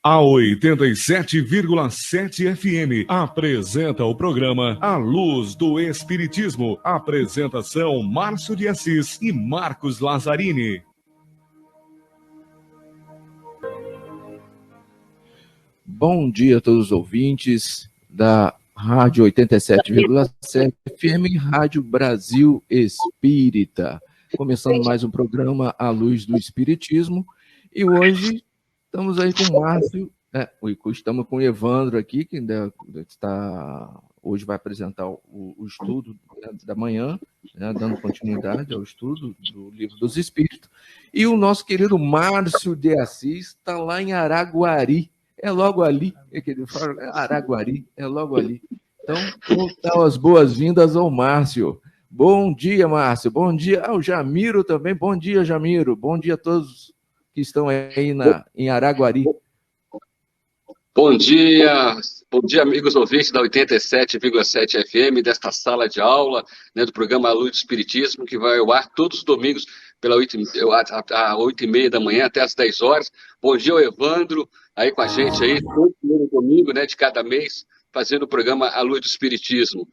A 87,7 FM apresenta o programa A Luz do Espiritismo. Apresentação Márcio de Assis e Marcos Lazzarini. Bom dia a todos os ouvintes da Rádio 87,7 FM, Rádio Brasil Espírita. Começando mais um programa A Luz do Espiritismo. E hoje estamos aí com o Márcio, estamos com o Evandro aqui, que ainda hoje vai apresentar o estudo da manhã, dando continuidade ao estudo do Livro dos Espíritos. E o nosso querido Márcio de Assis está lá em Araguari. É logo ali, Araguari, é logo ali. Então, vamos dar as boas-vindas ao Márcio. Bom dia, Márcio. Bom dia ao Jamiro também. Bom dia, Jamiro. Bom dia a todos que estão aí em Araguari. Bom dia, amigos ouvintes da 87,7 FM, desta sala de aula, do programa A Luz do Espiritismo, que vai ao ar todos os domingos às 8h30 da manhã até às 10 horas. Bom dia ao Evandro, aí com a gente aí, todo domingo, de cada mês, fazendo o programa A Luz do Espiritismo.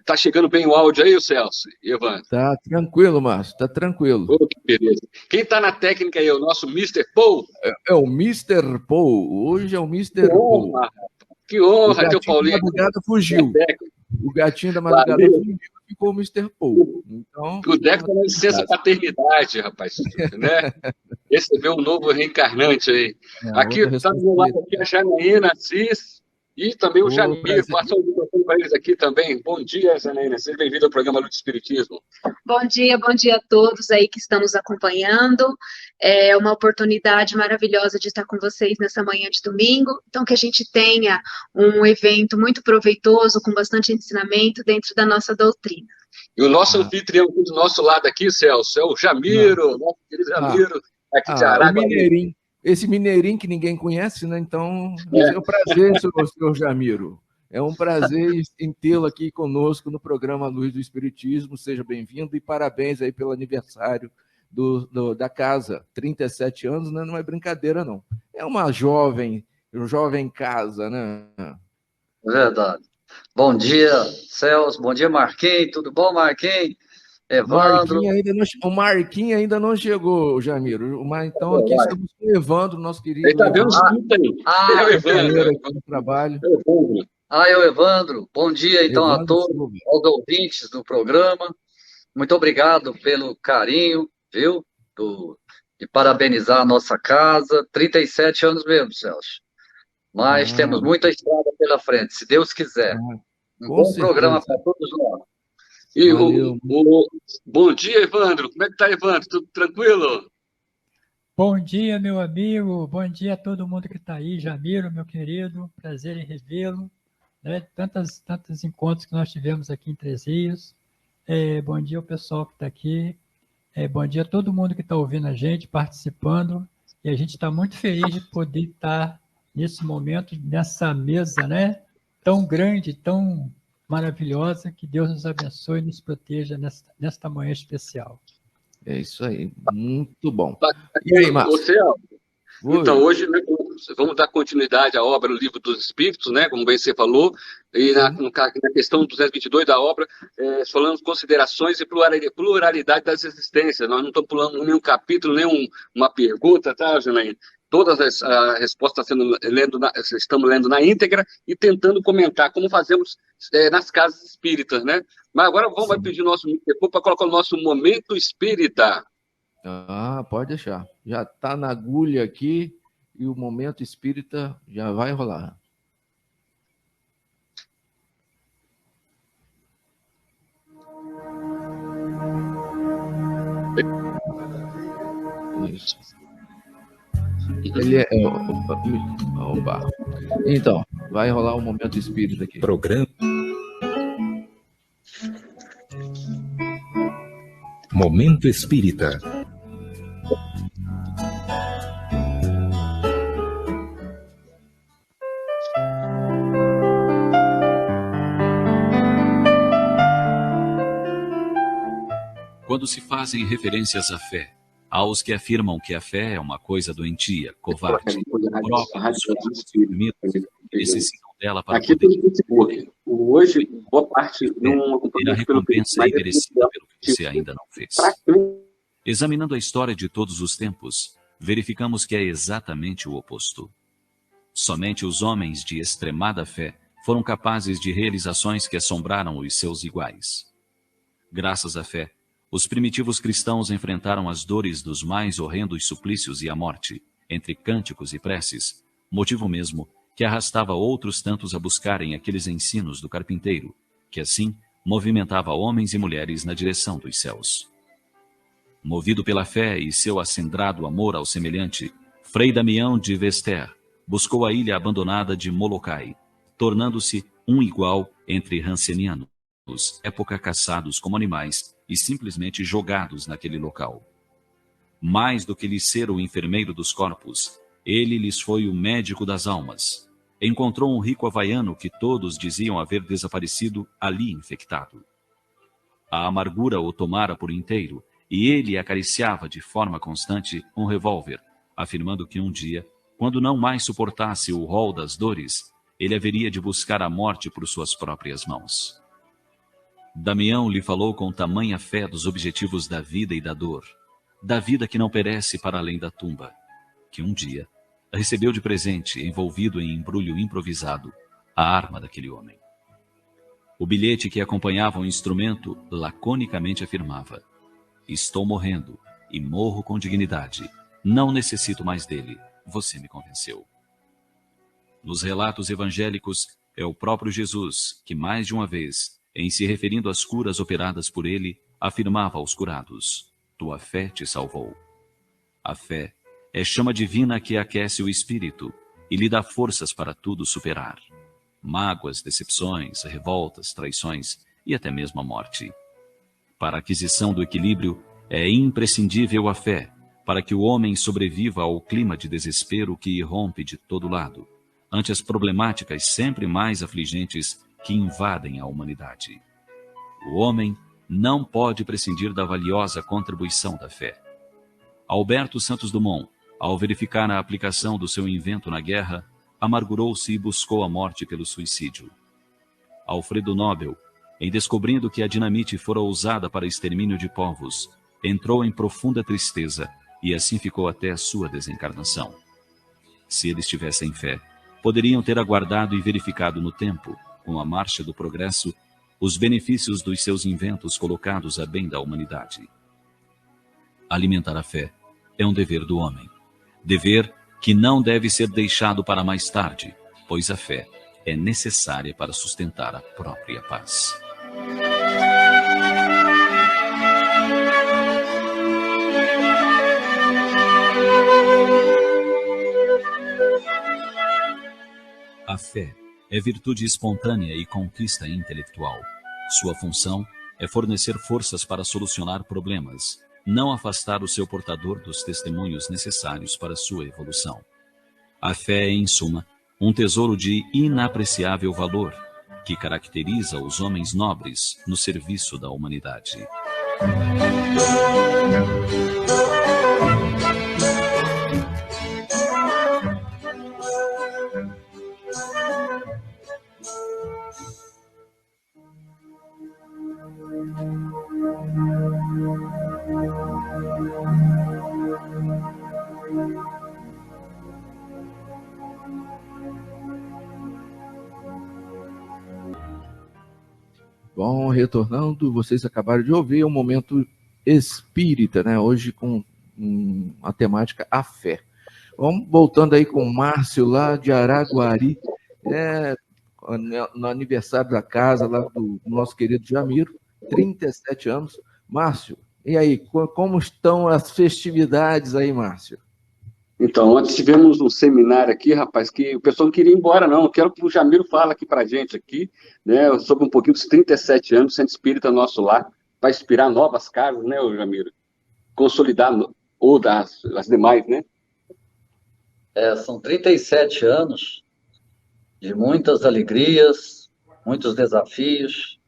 Tá chegando bem o áudio aí, o Celso e Evandro? Tá tranquilo, Márcio, tá tranquilo. Oh, que beleza. Quem tá na técnica aí é o nosso Mr. Paul. É o Mr. Paul, hoje é o Mr. Paul. Que honra ter o Paulinho. O gatinho da madrugada fugiu. O gatinho da madrugada fugiu e ficou o Mr. Paul. Então, o Deco tá na licença paternidade, rapaz, né? Recebeu um novo reencarnante aí. Aqui, tá do meu lado aqui a Janaína Assis. E também o Jamiro, passou o microfone para eles aqui também. Bom dia, Janaína. Seja bem-vindo ao programa Luz do Espiritismo. Bom dia a todos aí que estão nos acompanhando. É uma oportunidade maravilhosa de estar com vocês nessa manhã de domingo. Então, que a gente tenha um evento muito proveitoso, com bastante ensinamento dentro da nossa doutrina. E o nosso anfitrião aqui do nosso lado aqui, Celso, é o Jamiro, nosso querido Jamiro, aqui de Araguari. O Mineirinho. Esse Mineirinho que ninguém conhece, né? Então, é um prazer, senhor Jamiro. É um prazer em tê-lo aqui conosco no programa Luz do Espiritismo. Seja bem-vindo e parabéns aí pelo aniversário da casa. 37 anos, né? Não é brincadeira, não. É uma jovem casa, né? Verdade. Bom dia, Celso. Bom dia, Marquinhos. Tudo bom, Marquinhos? Evandro. O Marquinhos ainda não chegou, Jamiro. Mas então aqui estamos com o Evandro, nosso querido. Ele está vendo os aí. É o Evandro. No trabalho. É o Evandro. Bom dia, então, Evandro, a todos, aos ouvintes do programa. Muito obrigado pelo carinho, viu? De parabenizar a nossa casa. 37 anos mesmo, Celso. Mas temos muita estrada pela frente, se Deus quiser. Um bom programa para todos nós. E bom dia, Evandro. Como é que tá, Evandro? Tudo tranquilo? Bom dia, meu amigo. Bom dia a todo mundo que está aí. Jamiro, meu querido. Prazer em revê-lo. Tantos encontros que nós tivemos aqui em Três Rios. Bom dia ao pessoal que está aqui. Bom dia a todo mundo que está ouvindo a gente, participando. E a gente está muito feliz de poder estar nesse momento, nessa mesa, tão grande, tão maravilhosa, que Deus nos abençoe e nos proteja nesta manhã especial. É isso aí, muito bom. E aí, Márcio? Então, hoje vamos dar continuidade à obra do Livro dos Espíritos, como bem você falou, e na questão 222 da obra, falamos considerações e pluralidade das existências. Nós não estamos pulando nenhum capítulo, nenhuma pergunta, tá, Janaína? Todas as respostas estamos lendo na íntegra e tentando comentar, como fazemos nas casas espíritas, Mas agora vai pedir o nosso microfone para colocar o nosso Momento Espírita. Pode deixar. Já está na agulha aqui e o Momento Espírita já vai rolar. Isso. Ele opa. Então, vai rolar um Momento Espírita aqui. Programa Momento Espírita. Quando se fazem referências à fé, Há os que afirmam que a fé é uma coisa doentia, covarde, que necessitam dela para aqui poder... pelo Facebook. Hoje, boa parte não ter a recompensa imerecida pelo que você ainda não fez. Examinando a história de todos os tempos, verificamos que é exatamente o oposto. Somente os homens de extremada fé foram capazes de realizações que assombraram os seus iguais. Graças à fé, os primitivos cristãos enfrentaram as dores dos mais horrendos suplícios e a morte, entre cânticos e preces, motivo mesmo que arrastava outros tantos a buscarem aqueles ensinos do carpinteiro, que assim movimentava homens e mulheres na direção dos céus. Movido pela fé e seu acendrado amor ao semelhante, Frei Damião de Vester buscou a ilha abandonada de Molokai, tornando-se um igual entre rancenianos, época caçados como animais e simplesmente jogados naquele local. Mais do que lhes ser o enfermeiro dos corpos, ele lhes foi o médico das almas. Encontrou um rico havaiano que todos diziam haver desaparecido ali infectado. A amargura o tomara por inteiro e ele acariciava de forma constante um revólver, afirmando que um dia, quando não mais suportasse o rol das dores, ele haveria de buscar a morte por suas próprias mãos. Damião lhe falou com tamanha fé dos objetivos da vida e da dor, da vida que não perece para além da tumba, que um dia recebeu de presente, envolvido em embrulho improvisado, a arma daquele homem. O bilhete que acompanhava o instrumento laconicamente afirmava: estou morrendo e morro com dignidade. Não necessito mais dele. Você me convenceu. Nos relatos evangélicos, é o próprio Jesus que, mais de uma vez, em se referindo às curas operadas por ele, afirmava aos curados: tua fé te salvou. A fé é chama divina que aquece o espírito e lhe dá forças para tudo superar. Mágoas, decepções, revoltas, traições e até mesmo a morte. Para a aquisição do equilíbrio, é imprescindível a fé, para que o homem sobreviva ao clima de desespero que irrompe de todo lado, ante as problemáticas sempre mais afligentes que invadem a humanidade. O homem não pode prescindir da valiosa contribuição da fé. Alberto Santos Dumont, ao verificar a aplicação do seu invento na guerra, amargurou-se e buscou a morte pelo suicídio. Alfredo Nobel, em descobrindo que a dinamite fora usada para extermínio de povos, entrou em profunda tristeza e assim ficou até a sua desencarnação. Se eles tivessem fé, poderiam ter aguardado e verificado no tempo, com a marcha do progresso, os benefícios dos seus inventos colocados a bem da humanidade. Alimentar a fé é um dever do homem. Dever que não deve ser deixado para mais tarde, pois a fé é necessária para sustentar a própria paz. A fé é virtude espontânea e conquista intelectual. Sua função é fornecer forças para solucionar problemas, não afastar o seu portador dos testemunhos necessários para sua evolução. A fé é, em suma, um tesouro de inapreciável valor, que caracteriza os homens nobres no serviço da humanidade. Bom, retornando, vocês acabaram de ouvir o Momento Espírita, né? Hoje com a temática a fé. Vamos voltando aí com o Márcio lá de Araguari, no aniversário da casa lá do nosso querido Jamiro, 37 anos. Márcio, e aí, como estão as festividades aí, Márcio? Então, ontem tivemos um seminário aqui, rapaz, que o pessoal não queria ir embora, não. Eu quero que o Jamiro fale aqui pra gente aqui, né, sobre um pouquinho dos 37 anos do Centro Espírita Nosso Lar, para inspirar novas casas, né, Jamiro? Consolidar ou as demais, né? São 37 anos de muitas alegrias, muitos desafios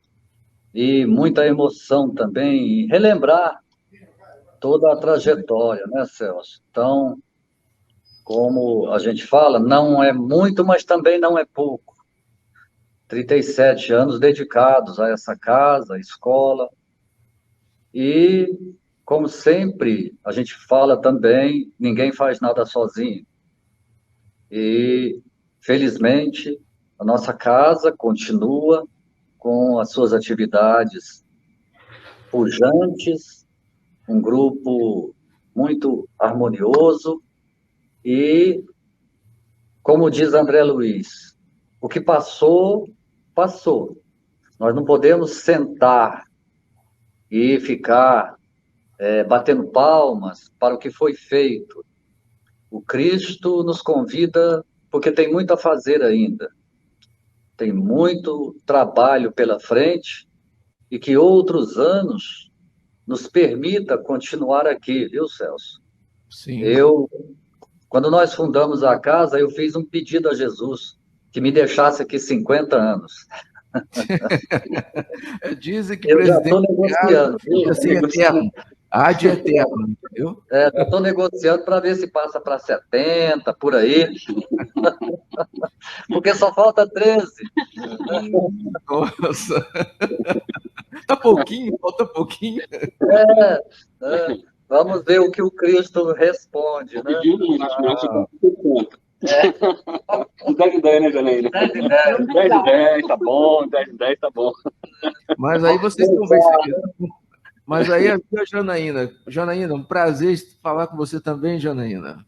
e muita emoção também, e relembrar toda a trajetória, né, Celso? Então, como a gente fala, não é muito, mas também não é pouco. 37 anos dedicados a essa casa, a escola. E, como sempre, a gente fala também, ninguém faz nada sozinho. E, felizmente, a nossa casa continua com as suas atividades pujantes, um grupo muito harmonioso e, como diz André Luiz, o que passou, passou. Nós não podemos sentar e ficar batendo palmas para o que foi feito. O Cristo nos convida, porque tem muito a fazer ainda. Tem muito trabalho pela frente e que outros anos nos permita continuar aqui, viu, Celso? Sim. Quando nós fundamos a casa, eu fiz um pedido a Jesus, que me deixasse aqui 50 anos. Dizem que eu já estou negociando. Assim, eterno. Ad eterno, entendeu? Já estou negociando para ver se passa para 70, por aí. Porque só falta 13. Nossa. Tá pouquinho, falta pouquinho. Vamos ver o que o Cristo responde, né? 10 de 10, né, Janaína? 10 de 10, tá bom, 10 de 10, tá bom. Mas aí vocês estão vendo. Mas aí, a Janaína, um prazer falar com você também, Janaína.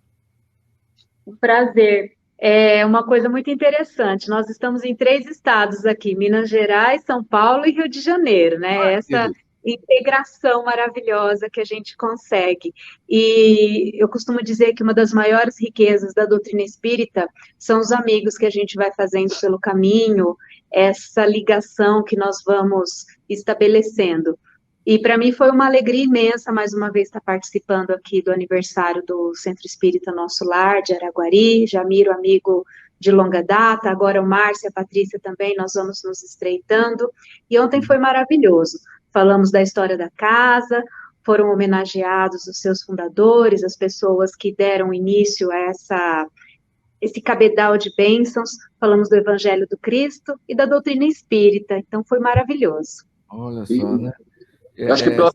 Um prazer. É uma coisa muito interessante. Nós estamos em 3 estados aqui: Minas Gerais, São Paulo e Rio de Janeiro, né? Essa integração maravilhosa que a gente consegue. E eu costumo dizer que uma das maiores riquezas da doutrina espírita são os amigos que a gente vai fazendo pelo caminho, essa ligação que nós vamos estabelecendo. E para mim foi uma alegria imensa, mais uma vez, estar participando aqui do aniversário do Centro Espírita Nosso Lar, de Araguari. Jamiro, amigo de longa data, agora o Márcio e a Patrícia também, nós vamos nos estreitando. E ontem foi maravilhoso. Falamos da história da casa, foram homenageados os seus fundadores, as pessoas que deram início a esse cabedal de bênçãos. Falamos do Evangelho do Cristo e da doutrina espírita. Então foi maravilhoso. Olha só, né? Eu acho que pela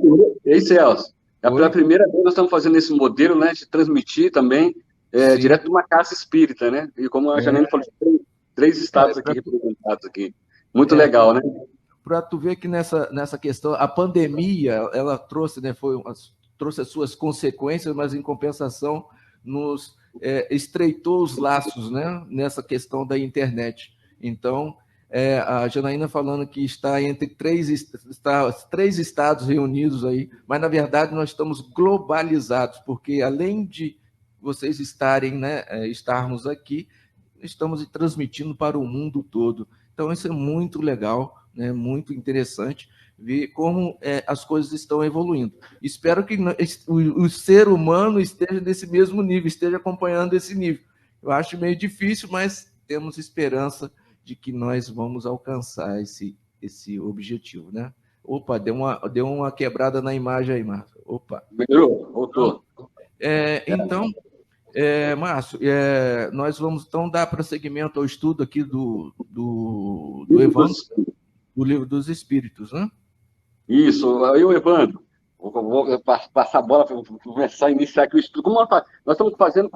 primeira vez nós estamos fazendo esse modelo, né, de transmitir também direto de uma casa espírita, né? E como a Janaína falou, 3 estados aqui representados aqui. Muito legal, né? Para tu ver que nessa questão, a pandemia, ela trouxe, né, trouxe as suas consequências, mas em compensação nos estreitou os laços, né, nessa questão da internet. Então, a Janaína falando que está entre 3 estados reunidos aí, mas na verdade nós estamos globalizados, porque além de vocês estarem, né, estarmos aqui, estamos transmitindo para o mundo todo. Então isso é muito legal, né, muito interessante ver como as coisas estão evoluindo. Espero que o ser humano esteja nesse mesmo nível, esteja acompanhando esse nível. Eu acho meio difícil, mas temos esperança de que nós vamos alcançar esse objetivo, né? Opa, deu uma quebrada na imagem aí, Márcio. Opa. Melhorou, voltou. Então, Márcio, nós vamos então dar prosseguimento ao estudo aqui do Evandro, do Livro dos Espíritos, né? Isso, aí o Evandro, vou passar a bola para começar a iniciar aqui o estudo. Como nós estamos fazendo,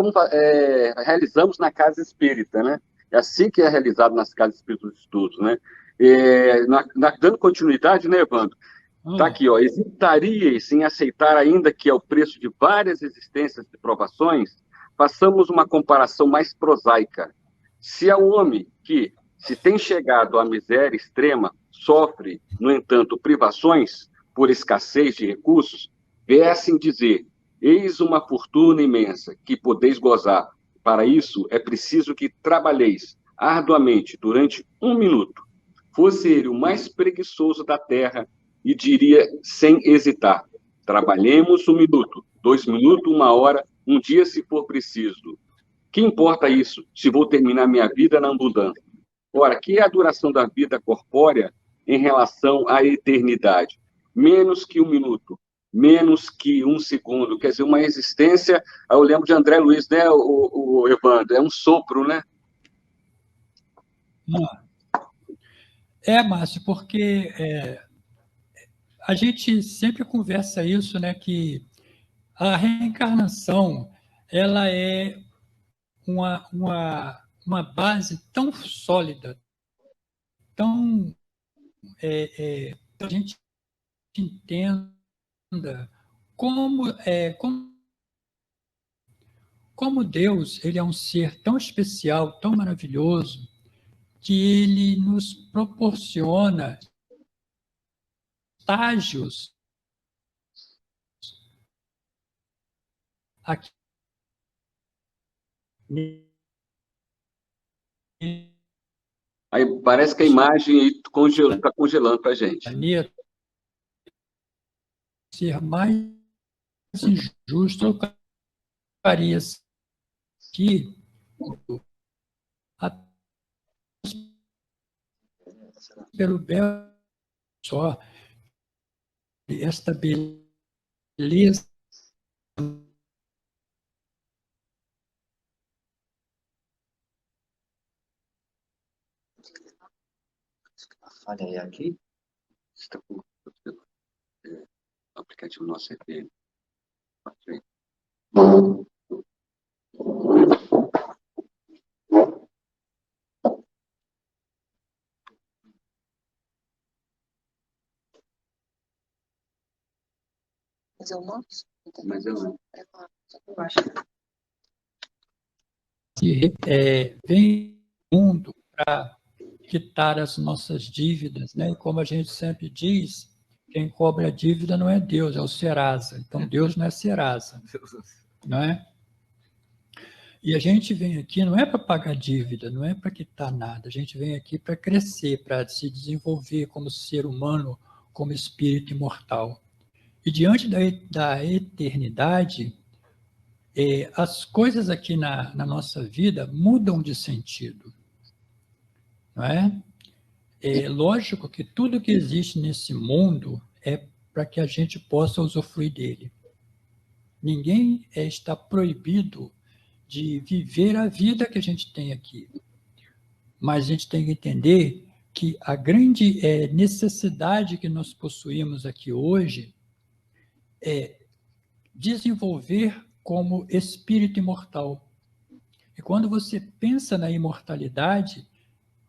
realizamos na Casa Espírita, né? É assim que é realizado nas Casas Espíritas dos Estudos, né? Dando continuidade, né, Evandro? Está aqui, ó. Hesitaríeis em aceitar ainda que, ao preço de várias existências de provações, façamos uma comparação mais prosaica. Se há um homem que, se tem chegado à miséria extrema, sofre, no entanto, privações por escassez de recursos, viessem dizer: eis uma fortuna imensa que podeis gozar. Para isso, é preciso que trabalheis arduamente durante 1 minuto. Fosse ele o mais preguiçoso da terra e diria sem hesitar: trabalhemos 1 minuto, 2 minutos, 1 hora, 1 dia se for preciso. Que importa isso, se vou terminar minha vida na abundância? Ora, que é a duração da vida corpórea em relação à eternidade? Menos que 1 minuto, menos que um segundo. Quer dizer, uma existência... Eu lembro de André Luiz, né, o Evandro? É um sopro, né? Márcio, porque a gente sempre conversa isso, né, que a reencarnação, ela é uma base tão sólida, tão que a gente entenda como Deus, ele é um ser tão especial, tão maravilhoso, que ele nos proporciona estágios aqui. Aí parece que a imagem está congelando para a gente. Ser mais injusto, eu faria que pelo belo só esta beleza falha aqui. Está com o aplicativo nosso FM. Mas eu não. Mas eu não. Eu acho. Vem o mundo para quitar as nossas dívidas, né? E como a gente sempre diz, quem cobra a dívida não é Deus, é o Serasa. Então, Deus não é Serasa, não é? E a gente vem aqui não é para pagar dívida, não é para quitar nada. A gente vem aqui para crescer, para se desenvolver como ser humano, como espírito imortal. E diante da eternidade, as coisas aqui na nossa vida mudam de sentido, não é? É lógico que tudo que existe nesse mundo é para que a gente possa usufruir dele. Ninguém está proibido de viver a vida que a gente tem aqui. Mas a gente tem que entender que a grande necessidade que nós possuímos aqui hoje é desenvolver como espírito imortal. E quando você pensa na imortalidade,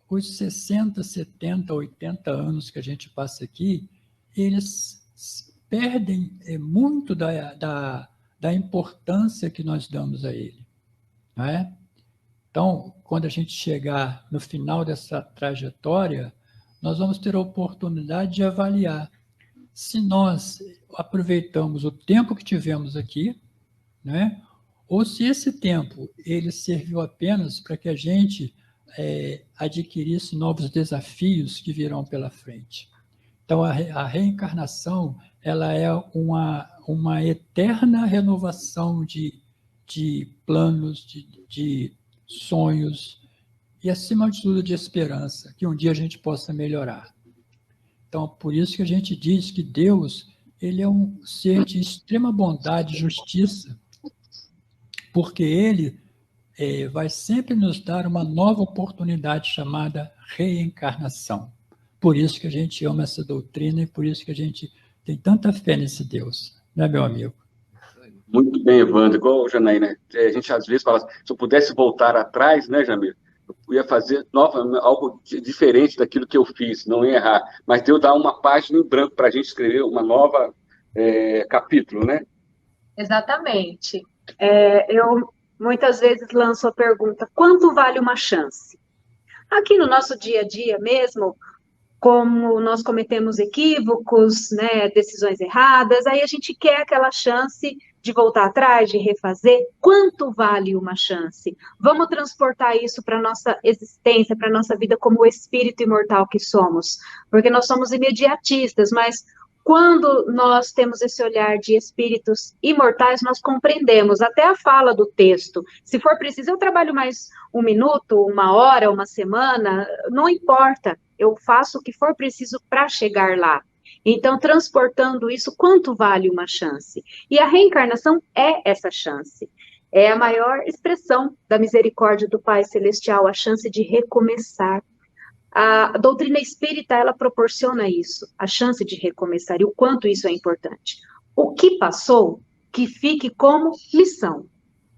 os 60, 70, 80 anos que a gente passa aqui, eles perdem muito da importância que nós damos a ele. Não é? Então, quando a gente chegar no final dessa trajetória, nós vamos ter a oportunidade de avaliar se nós aproveitamos o tempo que tivemos aqui, né? Ou se esse tempo ele serviu apenas para que a gente adquirisse novos desafios que virão pela frente. Então, a reencarnação ela é uma eterna renovação de planos, de sonhos e, acima de tudo, de esperança, que um dia a gente possa melhorar. Então, por isso que a gente diz que Deus ele é um ser de extrema bondade e justiça, porque ele vai sempre nos dar uma nova oportunidade chamada reencarnação. Por isso que a gente ama essa doutrina e por isso que a gente tem tanta fé nesse Deus, né, meu amigo? Muito bem, Evandro. Igual o Janaína, a gente às vezes fala, se eu pudesse voltar atrás, né, Jamil, eu ia fazer algo diferente daquilo que eu fiz, não ia errar. Mas deu dar uma página em branco para a gente escrever uma nova capítulo, né? Exatamente. Eu muitas vezes lanço a pergunta, quanto vale uma chance? Aqui no nosso dia a dia mesmo, como nós cometemos equívocos, né, decisões erradas, aí a gente quer aquela chance de voltar atrás, de refazer. Quanto vale uma chance? Vamos transportar isso para a nossa existência, para a nossa vida como o espírito imortal que somos, porque nós somos imediatistas, mas quando nós temos esse olhar de espíritos imortais, nós compreendemos até a fala do texto. Se for preciso, eu trabalho mais 1 minuto, 1 hora, 1 semana, não importa. Eu faço o que for preciso para chegar lá. Então, transportando isso, quanto vale uma chance? E a reencarnação é essa chance. É a maior expressão da misericórdia do Pai Celestial, a chance de recomeçar. A doutrina espírita, ela proporciona isso, a chance de recomeçar, e o quanto isso é importante. O que passou, que fique como lição,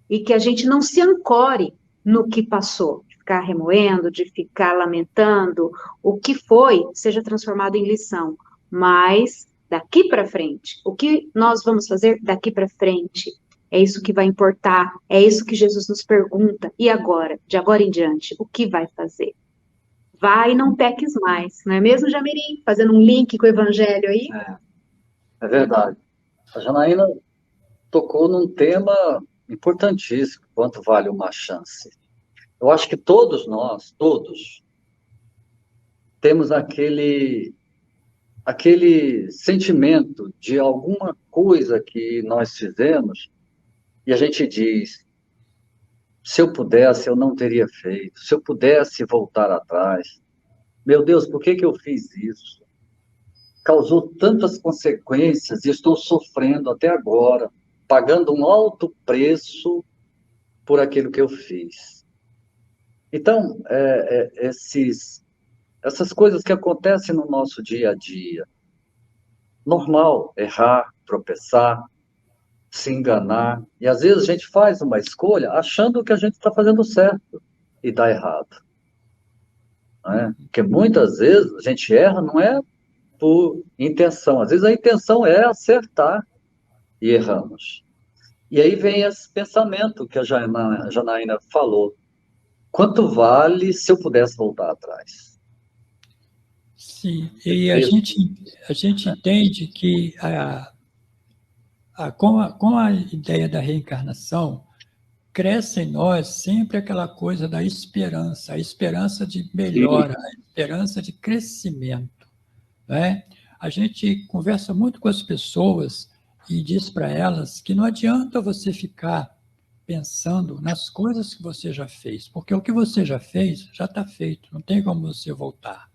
e que a gente não se ancore no que passou, de ficar remoendo, de ficar lamentando, o que foi, seja transformado em lição, mas daqui para frente, o que nós vamos fazer daqui para frente, é isso que vai importar, é isso que Jesus nos pergunta, e agora, de agora em diante, o que vai fazer? Vai e não peques mais, não é mesmo, Jamirim? Fazendo um link com o Evangelho aí? É verdade. A Janaína tocou num tema importantíssimo, quanto vale uma chance. Eu acho que todos nós, todos, temos aquele sentimento de alguma coisa que nós fizemos e a gente diz, se eu pudesse, eu não teria feito. Se eu pudesse voltar atrás. Meu Deus, por que eu fiz isso? Causou tantas consequências e estou sofrendo até agora, pagando um alto preço por aquilo que eu fiz. Então, essas coisas que acontecem no nosso dia a dia. Normal, errar, tropeçar, se enganar. E às vezes a gente faz uma escolha achando que a gente está fazendo certo e dá errado. Não é? Porque muitas vezes a gente erra não é por intenção. Às vezes a intenção é acertar e erramos. E aí vem esse pensamento que a Janaína falou. Quanto vale se eu pudesse voltar atrás? Sim, e a gente entende que com a ideia da reencarnação, cresce em nós sempre aquela coisa da esperança, a esperança de melhora, a esperança de crescimento. Né? A gente conversa muito com as pessoas e diz para elas que não adianta você ficar pensando nas coisas que você já fez, porque o que você já fez já está feito, não tem como você voltar.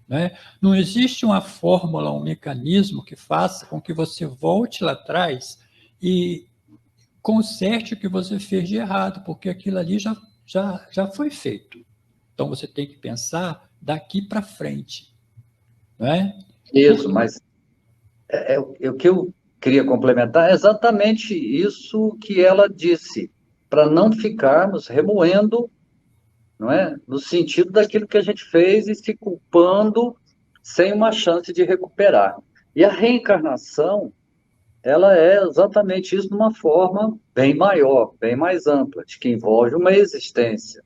Né? Não existe uma fórmula, um mecanismo que faça com que você volte lá atrás e conserte o que você fez de errado, porque aquilo ali já foi feito. Então, você tem que pensar daqui para frente. Não é? Isso, mas o que eu queria complementar é exatamente isso que ela disse, para não ficarmos remoendo, não é? No sentido daquilo que a gente fez e se culpando sem uma chance de recuperar. E a reencarnação, ela é exatamente isso de uma forma bem maior, bem mais ampla, de que envolve uma existência.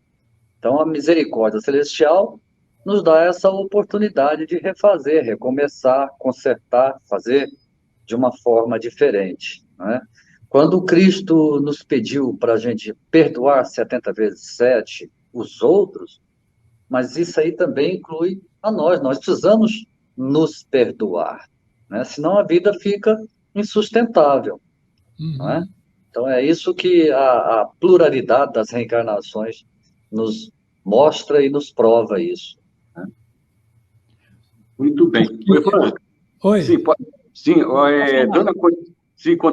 Então, a misericórdia celestial nos dá essa oportunidade de refazer, recomeçar, consertar, fazer de uma forma diferente. Né? Quando Cristo nos pediu para a gente perdoar 70 vezes 7 os outros, mas isso aí também inclui a nós precisamos nos perdoar, né? Senão a vida fica insustentável. Não é? Então é isso que a pluralidade das reencarnações nos mostra e nos prova isso. Né? Muito bem. Oi.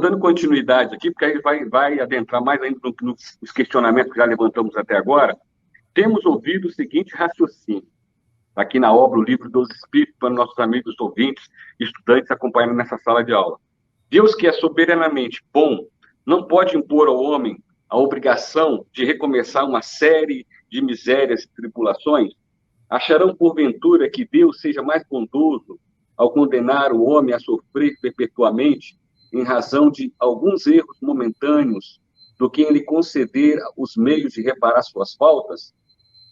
Dando continuidade aqui, porque aí vai adentrar mais ainda nos questionamentos que já levantamos até agora, temos ouvido o seguinte raciocínio, aqui na obra O Livro dos Espíritos, para nossos amigos ouvintes, estudantes acompanhando nessa sala de aula. Deus, que é soberanamente bom, não pode impor ao homem a obrigação de recomeçar uma série de misérias e tribulações? Acharão, porventura, que Deus seja mais bondoso ao condenar o homem a sofrer perpetuamente em razão de alguns erros momentâneos do que em lhe conceder os meios de reparar suas faltas?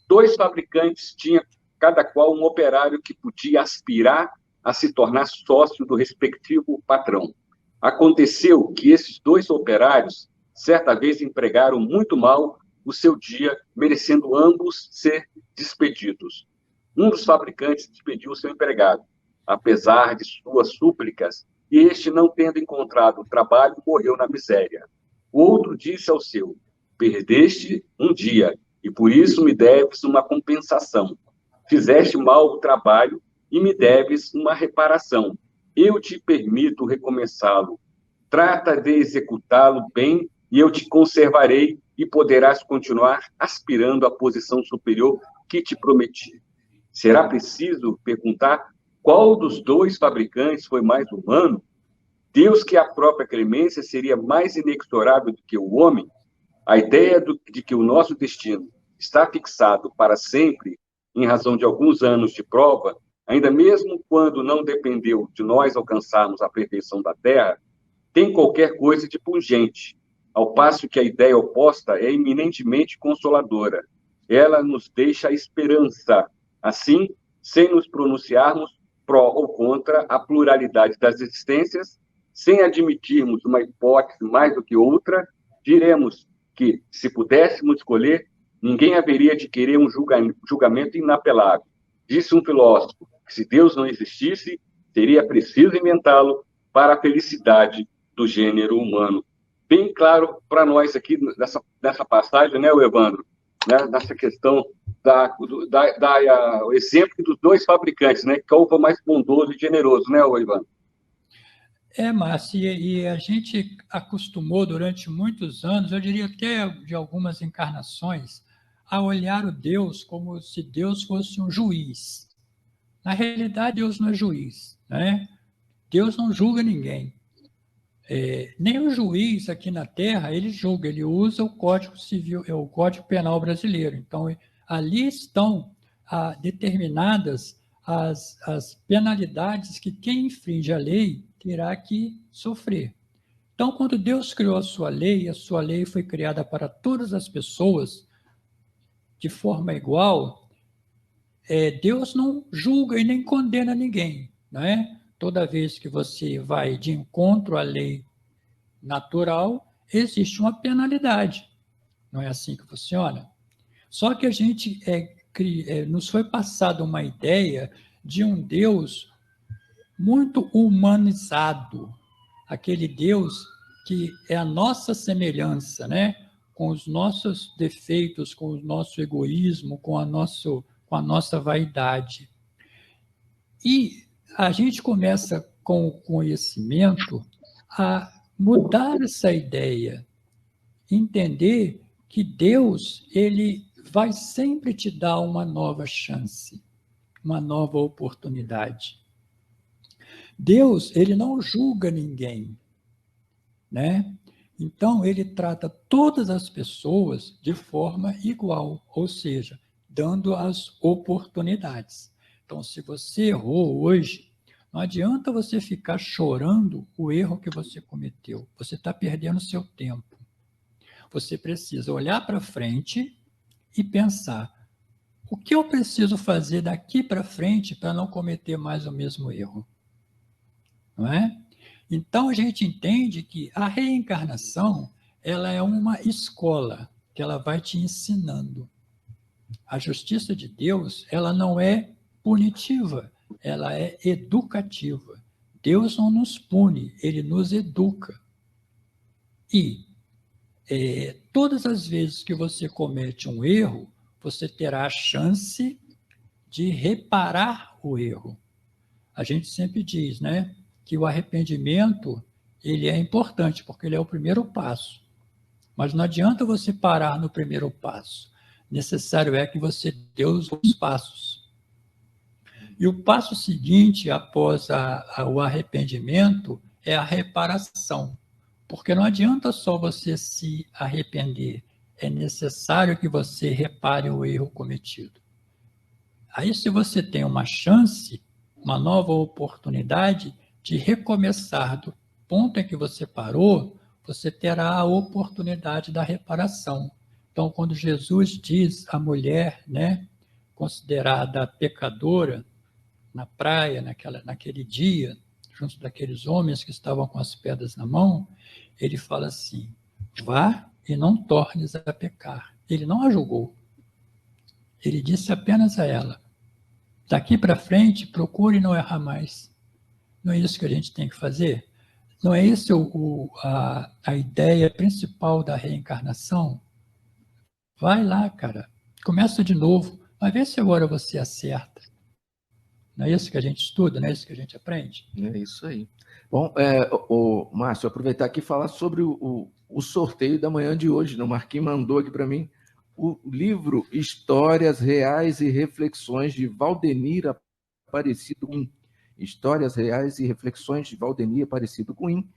2 fabricantes tinham cada qual um operário que podia aspirar a se tornar sócio do respectivo patrão. Aconteceu que esses 2 operários, certa vez, empregaram muito mal o seu dia, merecendo ambos ser despedidos. Um dos fabricantes despediu o seu empregado, apesar de suas súplicas, e este, não tendo encontrado trabalho, morreu na miséria. O outro disse ao seu: perdeste um dia, e por isso me deves uma compensação. Fizeste mal o trabalho e me deves uma reparação. eu te permito recomeçá-lo. Trata de executá-lo bem e eu te conservarei e poderás continuar aspirando à posição superior que te prometi. Será preciso perguntar qual dos dois fabricantes foi mais humano? Deus, que a própria clemência seria mais inexorável do que o homem? A ideia de que o nosso destino está fixado para sempre, em razão de alguns anos de prova, ainda mesmo quando não dependeu de nós alcançarmos a perfeição da Terra, tem qualquer coisa de pungente, ao passo que a ideia oposta é eminentemente consoladora. Ela nos deixa a esperança. Assim, sem nos pronunciarmos pró ou contra a pluralidade das existências, sem admitirmos uma hipótese mais do que outra, diremos que, se pudéssemos escolher, ninguém haveria de querer um julgamento inapelável. Disse um filósofo que, se Deus não existisse, seria preciso inventá-lo para a felicidade do gênero humano. Bem claro para nós aqui nessa passagem, né, Evandro? Né, nessa questão o exemplo dos dois fabricantes, né? Qual foi mais bondoso e generoso, né, Evandro? Márcio, e a gente acostumou durante muitos anos, eu diria até de algumas encarnações, a olhar o Deus como se Deus fosse um juiz. Na realidade, Deus não é juiz, né? Deus não julga ninguém. Nem o juiz aqui na Terra, ele julga, ele usa o Código Civil, o Código Penal brasileiro. Então, ali estão determinadas as penalidades que quem infringe a lei terá que sofrer. Então, quando Deus criou a sua lei foi criada para todas as pessoas de forma igual. Deus não julga e nem condena ninguém, não é? Toda vez que você vai de encontro à lei natural, existe uma penalidade. Não é assim que funciona? Só que a gente nos foi passada uma ideia de um Deus muito humanizado, aquele Deus que é a nossa semelhança, né? Com os nossos defeitos, com o nosso egoísmo, com a nossa vaidade. E a gente começa, com o conhecimento, a mudar essa ideia, entender que Deus, ele vai sempre te dar uma nova chance, uma nova oportunidade. Deus, ele não julga ninguém, né? Então, ele trata todas as pessoas de forma igual, ou seja, dando as oportunidades. Então, se você errou hoje, não adianta você ficar chorando o erro que você cometeu. Você está perdendo seu tempo. Você precisa olhar para frente e pensar: o que eu preciso fazer daqui para frente para não cometer mais o mesmo erro? Não é? Então, a gente entende que a reencarnação, ela é uma escola que ela vai te ensinando. A justiça de Deus, ela não é punitiva, ela é educativa. Deus não nos pune, ele nos educa. E todas as vezes que você comete um erro, você terá a chance de reparar o erro. A gente sempre diz, né, que o arrependimento, ele é importante, porque ele é o primeiro passo. Mas não adianta você parar no primeiro passo. Necessário é que você dê os outros passos. E o passo seguinte, após o arrependimento, é a reparação. Porque não adianta só você se arrepender. É necessário que você repare o erro cometido. Aí, se você tem uma chance, uma nova oportunidade de recomeçar do ponto em que você parou, você terá a oportunidade da reparação. Então, quando Jesus diz à mulher, né, considerada pecadora, na praia, naquele dia, junto daqueles homens que estavam com as pedras na mão, ele fala assim: vá e não tornes a pecar. Ele não a julgou. Ele disse apenas a ela: daqui para frente, procure não errar mais. Não é isso que a gente tem que fazer? Não é isso a ideia principal da reencarnação? Vai lá, cara. Começa de novo. Mas vê se agora você acerta. Não é isso que a gente estuda, não é isso que a gente aprende? É isso aí. Bom, Márcio, aproveitar aqui e falar sobre o sorteio da manhã de hoje. O Marquinhos mandou aqui para mim o livro Histórias Reais e Reflexões de Valdenir Aparecido Guim. Histórias Reais e Reflexões de Valdenir Aparecido Guim.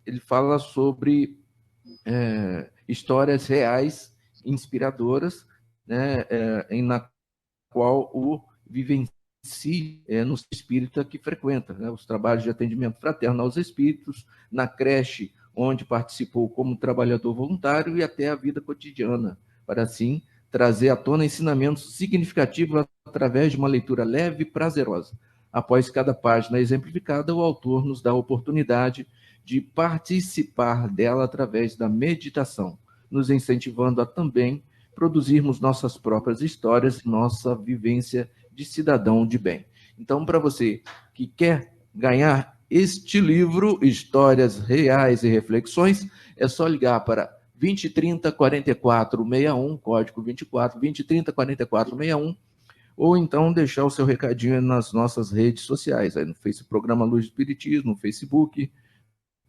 Ele fala sobre histórias reais, inspiradoras, né, na qual o vivencia no espírita que frequenta, né, os trabalhos de atendimento fraterno aos espíritos, na creche onde participou como trabalhador voluntário e até a vida cotidiana, para assim trazer à tona ensinamentos significativos através de uma leitura leve e prazerosa. Após cada página exemplificada, o autor nos dá a oportunidade de participar dela através da meditação, nos incentivando a também produzirmos nossas próprias histórias, nossa vivência de cidadão de bem. Então, para você que quer ganhar este livro, Histórias Reais e Reflexões, é só ligar para 2030 4461, código 24, 2030 4461, ou então deixar o seu recadinho nas nossas redes sociais, aí no Facebook, Programa Luz do Espiritismo, no Facebook,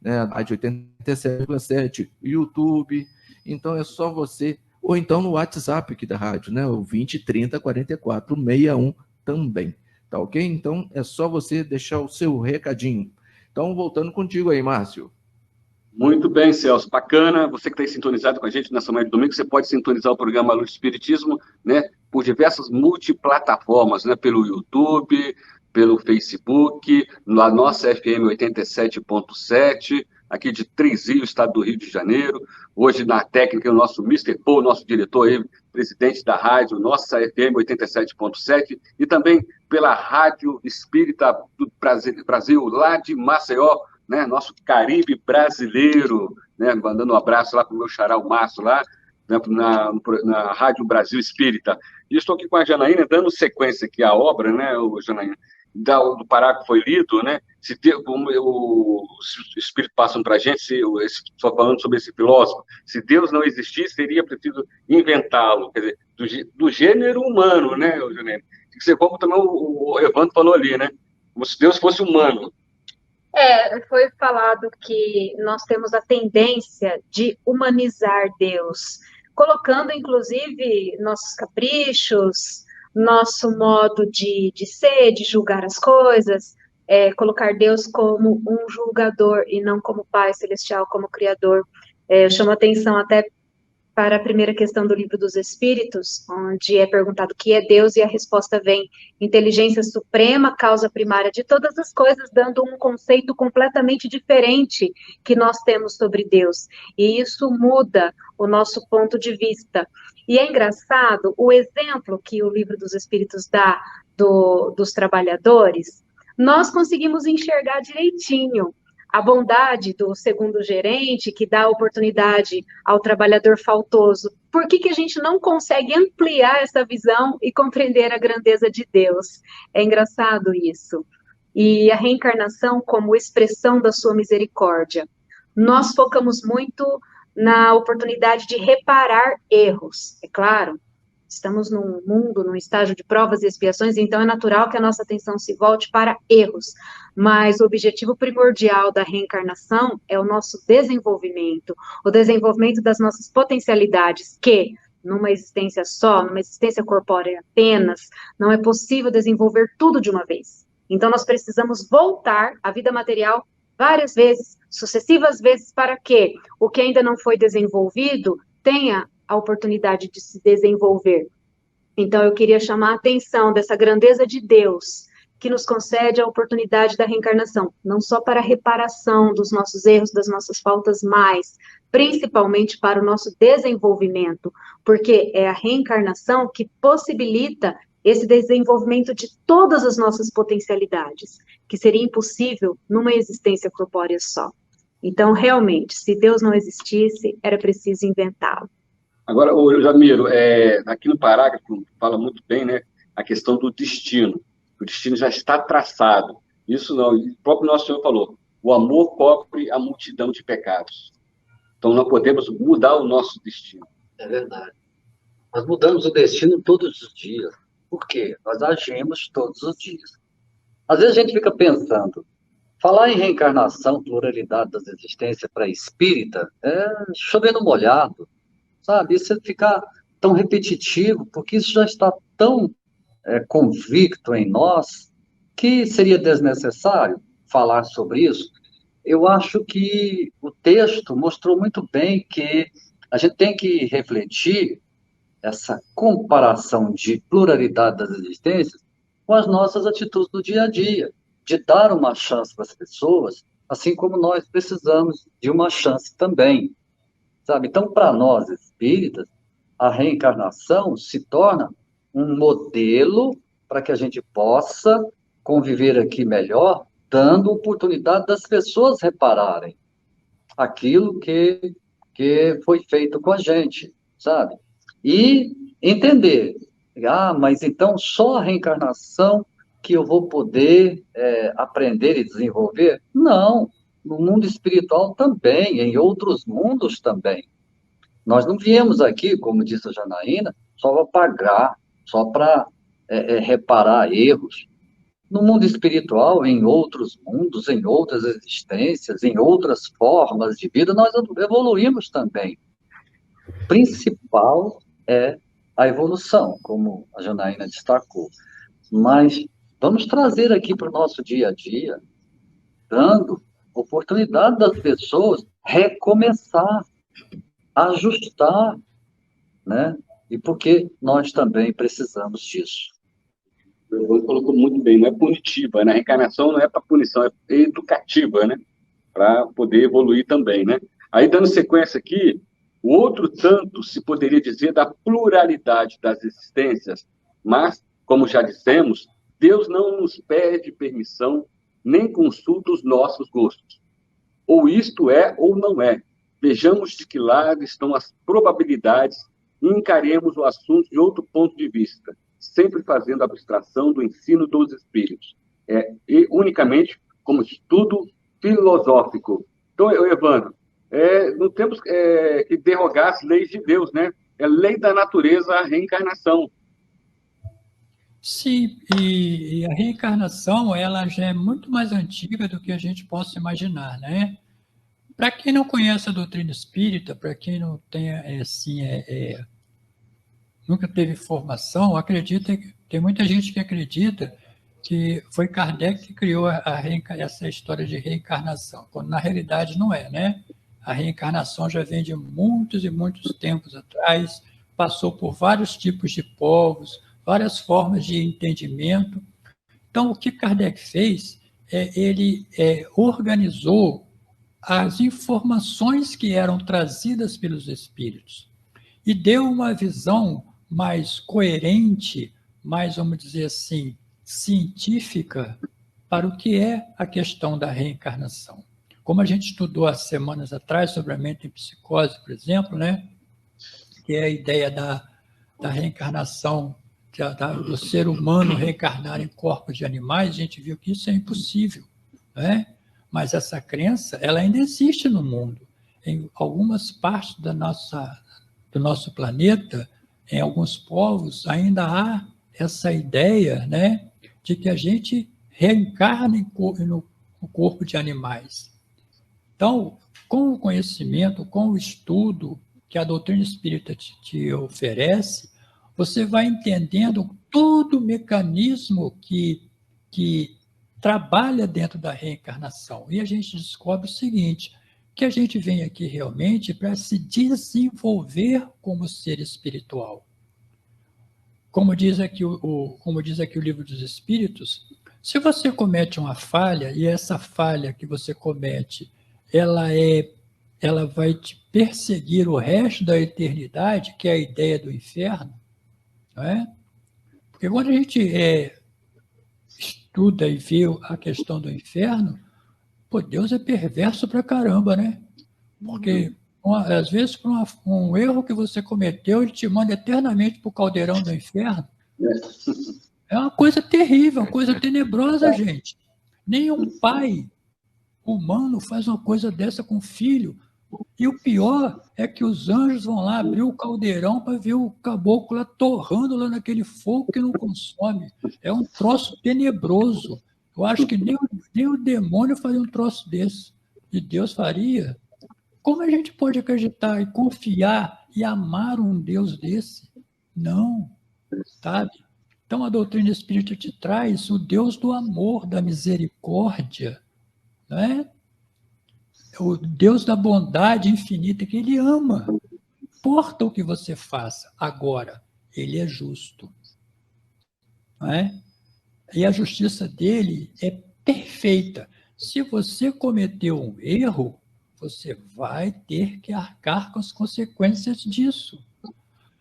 né, Rádio 87,7, YouTube. Então é só você, ou então no WhatsApp aqui da rádio, né, o 2030 4461 também, tá ok? Então é só você deixar o seu recadinho. Então, voltando contigo aí, Márcio. Muito bem, Celso, bacana. Você que está sintonizado com a gente nessa manhã de domingo, você pode sintonizar o programa Luz do Espiritismo, né, por diversas multiplataformas, né, pelo YouTube, pelo Facebook, na nossa FM 87.7, aqui de Três Rios, estado do Rio de Janeiro. Hoje, na técnica, o nosso Mr. Paul, nosso diretor aí, presidente da rádio, nossa FM 87.7, e também pela Rádio Espírita do Brasil, lá de Maceió, né, nosso Caribe brasileiro, né, mandando um abraço lá para o meu xará, o Márcio, lá, né, na Rádio Brasil Espírita. E estou aqui com a Janaína, dando sequência aqui à obra, né, Janaína, do parágrafo foi lido, né, como o Espírito passando para a gente, só falando sobre esse filósofo, se Deus não existisse, seria preciso inventá-lo, quer dizer, do gênero humano, né, Janaína? Como também o Evandro falou ali, né, como se Deus fosse humano. Foi falado que nós temos a tendência de humanizar Deus, colocando, inclusive, nossos caprichos, nosso modo de ser, de julgar as coisas, colocar Deus como um julgador e não como Pai Celestial, como Criador. Eu chamo a atenção até para a primeira questão do Livro dos Espíritos, onde é perguntado o que é Deus, e a resposta vem: inteligência suprema, causa primária de todas as coisas, dando um conceito completamente diferente que nós temos sobre Deus. E isso muda o nosso ponto de vista. E é engraçado o exemplo que o Livro dos Espíritos dá dos trabalhadores, nós conseguimos enxergar direitinho a bondade do segundo gerente, que dá oportunidade ao trabalhador faltoso. Por que a gente não consegue ampliar essa visão e compreender a grandeza de Deus? É engraçado isso. E a reencarnação como expressão da sua misericórdia. Nós focamos muito na oportunidade de reparar erros, é claro. Estamos num mundo, num estágio de provas e expiações, então é natural que a nossa atenção se volte para erros. Mas o objetivo primordial da reencarnação é o nosso desenvolvimento, o desenvolvimento das nossas potencialidades, que, numa existência só, numa existência corpórea apenas, não é possível desenvolver tudo de uma vez. Então nós precisamos voltar à vida material várias vezes, sucessivas vezes, para que o que ainda não foi desenvolvido tenha a oportunidade de se desenvolver. Então, eu queria chamar a atenção dessa grandeza de Deus, que nos concede a oportunidade da reencarnação, não só para a reparação dos nossos erros, das nossas faltas, mas principalmente para o nosso desenvolvimento, porque é a reencarnação que possibilita esse desenvolvimento de todas as nossas potencialidades, que seria impossível numa existência corpórea só. Então, realmente, se Deus não existisse, era preciso inventá-lo. Agora, Jamiro, aqui no parágrafo fala muito bem, né, a questão do destino. O destino já está traçado. Isso não, o próprio Nosso Senhor falou, o amor cobre a multidão de pecados. Então, nós podemos mudar o nosso destino. É verdade. Nós mudamos o destino todos os dias. Por quê? Nós agimos todos os dias. Às vezes a gente fica pensando, falar em reencarnação, pluralidade das existências para espírita, é chover no molhado, sabe? Isso fica tão repetitivo, porque isso já está tão convicto em nós, que seria desnecessário falar sobre isso. Eu acho que o texto mostrou muito bem que a gente tem que refletir essa comparação de pluralidade das existências com as nossas atitudes do dia a dia, de dar uma chance para as pessoas, assim como nós precisamos de uma chance também, sabe? Então, para nós espíritas, a reencarnação se torna um modelo para que a gente possa conviver aqui melhor, dando oportunidade das pessoas repararem aquilo que foi feito com a gente, sabe? E entender, mas então só a reencarnação que eu vou poder aprender e desenvolver? Não, no mundo espiritual também, em outros mundos também. Nós não viemos aqui, como disse a Janaína, só para pagar, só para reparar erros. No mundo espiritual, em outros mundos, em outras existências, em outras formas de vida, nós evoluímos também. O principal é a evolução, como a Janaína destacou. Mas vamos trazer aqui para o nosso dia a dia, dando oportunidade das pessoas recomeçar, ajustar, né? E porque nós também precisamos disso. O Evandro colocou muito bem, não é punitiva, né? A reencarnação não é para punição, é educativa, né? Para poder evoluir também, né? Aí, dando sequência aqui, o outro tanto se poderia dizer da pluralidade das existências, mas, como já dissemos, Deus não nos pede permissão, nem consulta os nossos gostos. Ou isto é ou não é. Vejamos de que lado estão as probabilidades e encaremos o assunto de outro ponto de vista, sempre fazendo abstração do ensino dos espíritos, e unicamente como estudo filosófico. Então, Evandro, não temos que derrogar as leis de Deus, né? É lei da natureza a reencarnação. Sim, e a reencarnação, ela já é muito mais antiga do que a gente possa imaginar, né? Para quem não conhece a doutrina espírita, para quem não tenha, nunca teve formação, tem muita gente que acredita que foi Kardec que criou essa história de reencarnação, quando na realidade não é, né? A reencarnação já vem de muitos e muitos tempos atrás, passou por vários tipos de povos, várias formas de entendimento. Então, o que Kardec fez, ele organizou as informações que eram trazidas pelos espíritos e deu uma visão mais coerente, mais, vamos dizer assim, científica para o que é a questão da reencarnação. Como a gente estudou há semanas atrás sobre a mente em psicose, por exemplo, né? Que é a ideia da reencarnação, do ser humano reencarnar em corpos de animais, a gente viu que isso é impossível, né? Mas essa crença, ela ainda existe no mundo. Em algumas partes do nosso planeta, em alguns povos, ainda há essa ideia, né, de que a gente reencarna no corpo de animais. Então, com o conhecimento, com o estudo que a doutrina espírita te oferece, você vai entendendo todo o mecanismo que trabalha dentro da reencarnação. E a gente descobre o seguinte, que a gente vem aqui realmente para se desenvolver como ser espiritual. Como diz aqui o Livro dos Espíritos, se você comete uma falha, e essa falha que você comete, ela vai te perseguir o resto da eternidade, que é a ideia do inferno, não é? Porque quando a gente estuda e vê a questão do inferno, pô, Deus é perverso pra caramba, né? Porque, às vezes, por um erro que você cometeu, ele te manda eternamente pro caldeirão do inferno. É uma coisa terrível, uma coisa tenebrosa, gente. Nenhum pai humano faz uma coisa dessa com o filho, E o pior é que os anjos vão lá abrir o caldeirão para ver o caboclo lá torrando lá naquele fogo que não consome. É um troço tenebroso. Eu acho que nem o demônio faria um troço desse. E Deus faria. Como a gente pode acreditar e confiar e amar um Deus desse? Não, sabe? Então a doutrina espírita te traz o Deus do amor, da misericórdia, né? O Deus da bondade infinita que Ele ama. Não importa o que você faça. Agora, Ele é justo. Não é? E a justiça dele é perfeita. Se você cometeu um erro, você vai ter que arcar com as consequências disso.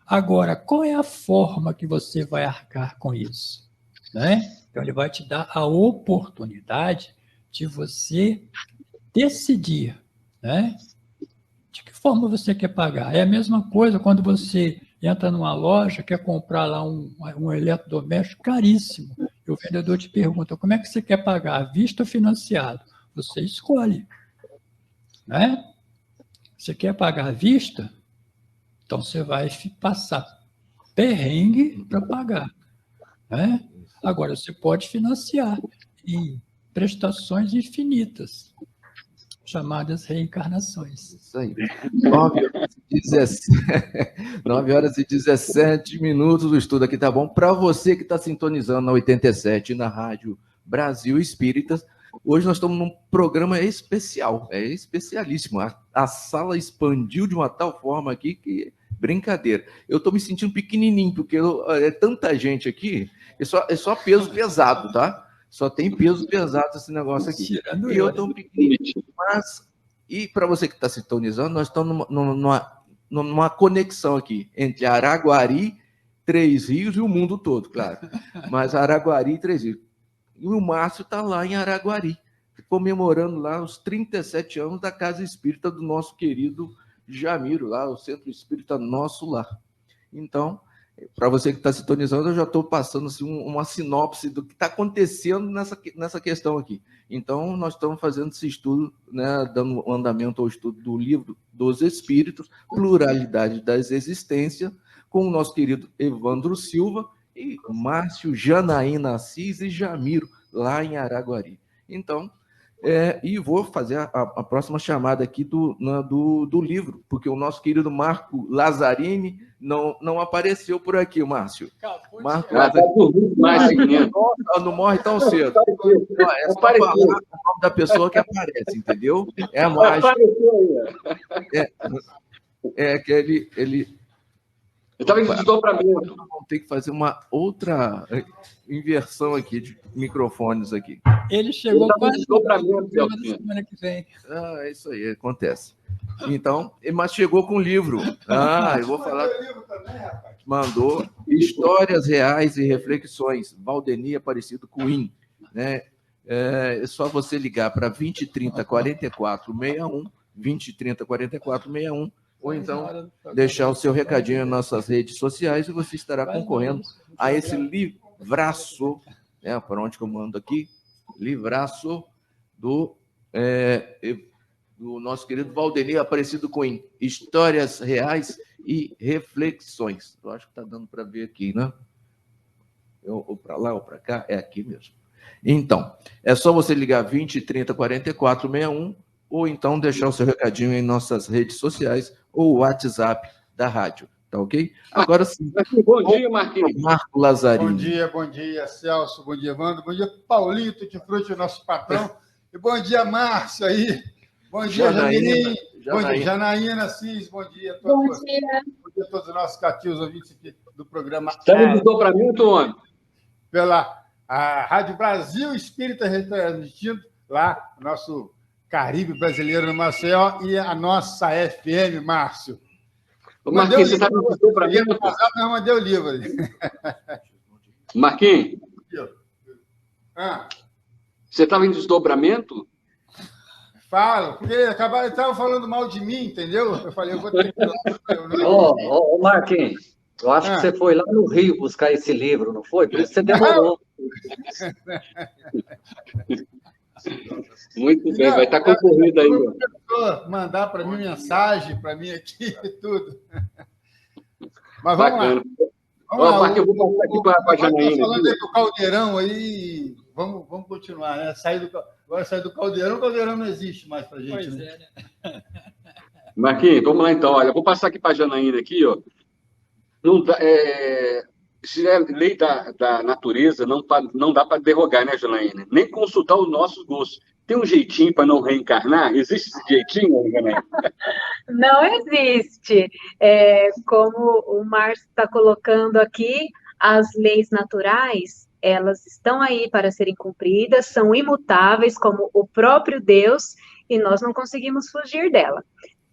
Agora, qual é a forma que você vai arcar com isso? Né? Então, ele vai te dar a oportunidade de você decidir, né? De que forma você quer pagar. É a mesma coisa quando você entra numa loja, quer comprar lá um eletrodoméstico caríssimo, e o vendedor te pergunta, como é que você quer pagar, à vista ou financiado? Você escolhe, né? Você quer pagar à vista? Então você vai passar perrengue para pagar, né? Agora, você pode financiar em prestações infinitas, chamadas reencarnações. Isso aí. 9 horas e 17 minutos do estudo aqui, tá bom? Para você que está sintonizando na 87 na Rádio Brasil Espíritas, hoje nós estamos num programa especial, especialíssimo. A sala expandiu de uma tal forma aqui que brincadeira. Eu estou me sentindo pequenininho, porque é tanta gente aqui, é só peso pesado, tá? Só tem peso pesado esse negócio aqui. E eu estou pequenininho. Mas, e para você que está sintonizando, nós estamos numa conexão aqui entre Araguari, Três Rios e o mundo todo, claro. Mas Araguari e Três Rios. E o Márcio está lá em Araguari, comemorando lá os 37 anos da Casa Espírita do nosso querido Jamiro, lá, o Centro Espírita Nosso Lar. Então, para você que está sintonizando, eu já estou passando assim, uma sinopse do que está acontecendo nessa questão aqui. Então, nós estamos fazendo esse estudo, né, dando andamento ao estudo do Livro dos Espíritos, Pluralidade das Existências, com o nosso querido Evandro Silva e Márcio Janaína Assis e Jamiro, lá em Araguari. Então, e vou fazer a próxima chamada aqui do livro, porque o nosso querido Marco Lazzarini não apareceu por aqui, Márcio. Marco Lazzarini. Não morre tão cedo. É só falar o nome da pessoa que aparece, entendeu? É a mágica. Que ele estava em desdobramento. Vamos ter que fazer uma outra inversão aqui de microfones aqui. Ele chegou quase no desdobramento semana que vem. É isso aí, acontece. Então, mas chegou com o livro. Eu vou falar. Mandou Histórias Reais e Reflexões, Valdeni Aparecido Coim, né? É só você ligar para 2030 44 61, 2030 44 61, ou então deixar o seu recadinho nas nossas redes sociais e você estará concorrendo a esse livraço, né, para onde que eu mando aqui, livraço do nosso querido Valdeni Aparecido Coim, Histórias Reais e Reflexões. Eu acho que está dando para ver aqui, né? Ou para lá ou para cá, é aqui mesmo. Então, é só você ligar 20 30 44 61, ou então deixar o seu recadinho em nossas redes sociais ou o WhatsApp da rádio, tá ok? Agora sim. Bom dia, Marquinhos. Marco Lazzarini. Bom dia, Celso, bom dia, Evandro, bom dia, Paulinho Tutti Frutti, nosso patrão, e bom dia, Márcio aí, bom dia, Janaína, bom dia, Janaína Assis, bom dia a todos. Bom dia a todos os nossos cativos ouvintes do programa. Estamos no desdobramento, homem. Pela Rádio Brasil Espírita, retransmitindo lá nosso Caribe brasileiro no Maceió e a nossa FM, Márcio. Marquinhos, você está no desdobramento? Não, mandei o livro. Marquinhos, você estava em desdobramento? Falo, porque acabaram, estavam falando mal de mim, entendeu? Eu falei, eu vou ter que... Ô, Marquinhos, eu acho que você foi lá no Rio buscar esse livro, não foi? Por isso você demorou. Muito bem, vai estar concorrido aí. Mandar para mim mensagem, para mim aqui e tudo. Mas vamos Bacana. lá. Vamos lá. Eu vou passar aqui para a Janaína. Falando aí do Caldeirão aí, vamos continuar, né? Agora sair do Caldeirão, o Caldeirão não existe mais para a gente. Pois né? é, né? Marquinhos, vamos lá então. Olha, eu vou passar aqui para a Janaína aqui, ó. Não dá, se é lei da natureza, não dá para derrogar, né, Janaína? Nem consultar os nossos gostos. Tem um jeitinho para não reencarnar? Existe esse jeitinho, Janaína? Não existe. Como o Márcio está colocando aqui, as leis naturais, elas estão aí para serem cumpridas, são imutáveis, como o próprio Deus, e nós não conseguimos fugir dela.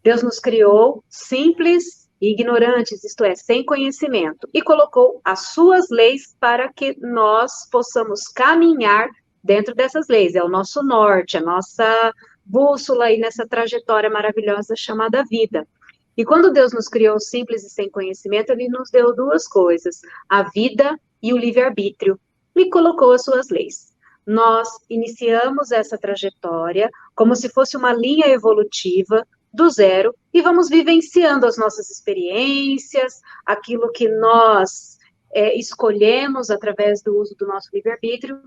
Deus nos criou simples e ignorantes, isto é, sem conhecimento, e colocou as suas leis para que nós possamos caminhar dentro dessas leis. É o nosso norte, a nossa bússola aí nessa trajetória maravilhosa chamada vida. E quando Deus nos criou simples e sem conhecimento, Ele nos deu duas coisas, a vida e o livre-arbítrio, e colocou as suas leis. Nós iniciamos essa trajetória como se fosse uma linha evolutiva do zero, e vamos vivenciando as nossas experiências, aquilo que nós escolhemos através do uso do nosso livre-arbítrio.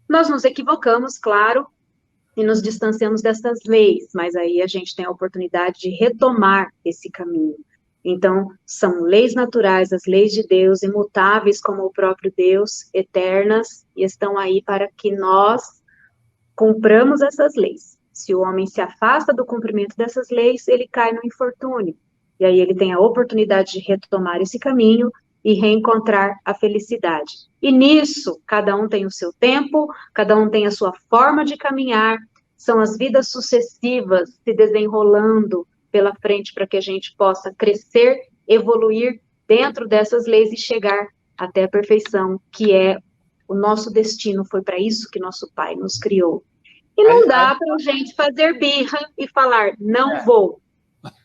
Nós nos equivocamos, claro, e nos distanciamos dessas leis, mas aí a gente tem a oportunidade de retomar esse caminho. Então, são leis naturais, as leis de Deus, imutáveis como o próprio Deus, eternas, e estão aí para que nós cumpramos essas leis. Se o homem se afasta do cumprimento dessas leis, ele cai no infortúnio, e aí ele tem a oportunidade de retomar esse caminho e reencontrar a felicidade. E nisso, cada um tem o seu tempo, cada um tem a sua forma de caminhar, são as vidas sucessivas se desenrolando pela frente para que a gente possa crescer, evoluir dentro dessas leis e chegar até a perfeição, que é o nosso destino, foi para isso que nosso Pai nos criou. E não dá para a gente fazer birra e falar, não vou.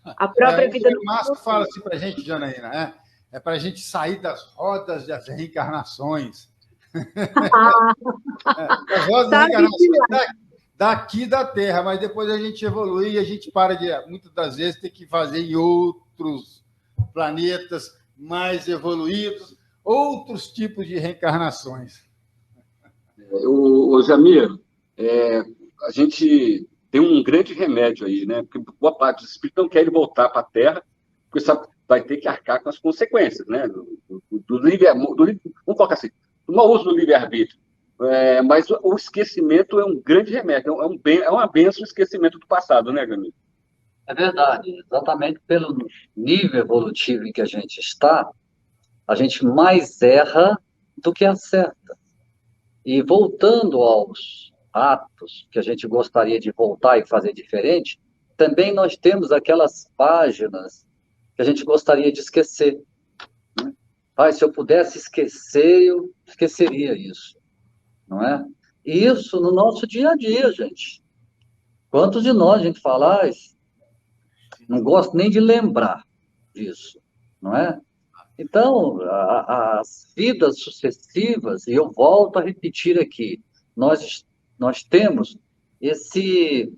A própria vida... O Márcio fala assim para a gente, Janaína, é para a gente sair das rodas das reencarnações. Das rodas das reencarnações daqui da Terra, mas depois a gente evolui e a gente para de, muitas das vezes, ter que fazer em outros planetas mais evoluídos, outros tipos de reencarnações. O Jamir, a gente tem um grande remédio aí, né? Porque boa parte dos espíritos não querem voltar para a Terra, porque sabe, vai ter que arcar com as consequências, né? Vamos colocar assim, do mau uso do livre-arbítrio. Mas o esquecimento é um grande remédio, é uma benção o esquecimento do passado, né, Jamil? É verdade, exatamente pelo nível evolutivo em que a gente está, a gente mais erra do que acerta. E voltando aos atos que a gente gostaria de voltar e fazer diferente, também nós temos aquelas páginas que a gente gostaria de esquecer. Né? Se eu pudesse esquecer, eu esqueceria isso. Não é? E isso no nosso dia a dia, gente. Quantos de nós a gente fala, não gosto nem de lembrar disso, não é? Então, as vidas sucessivas, e eu volto a repetir aqui, nós temos esse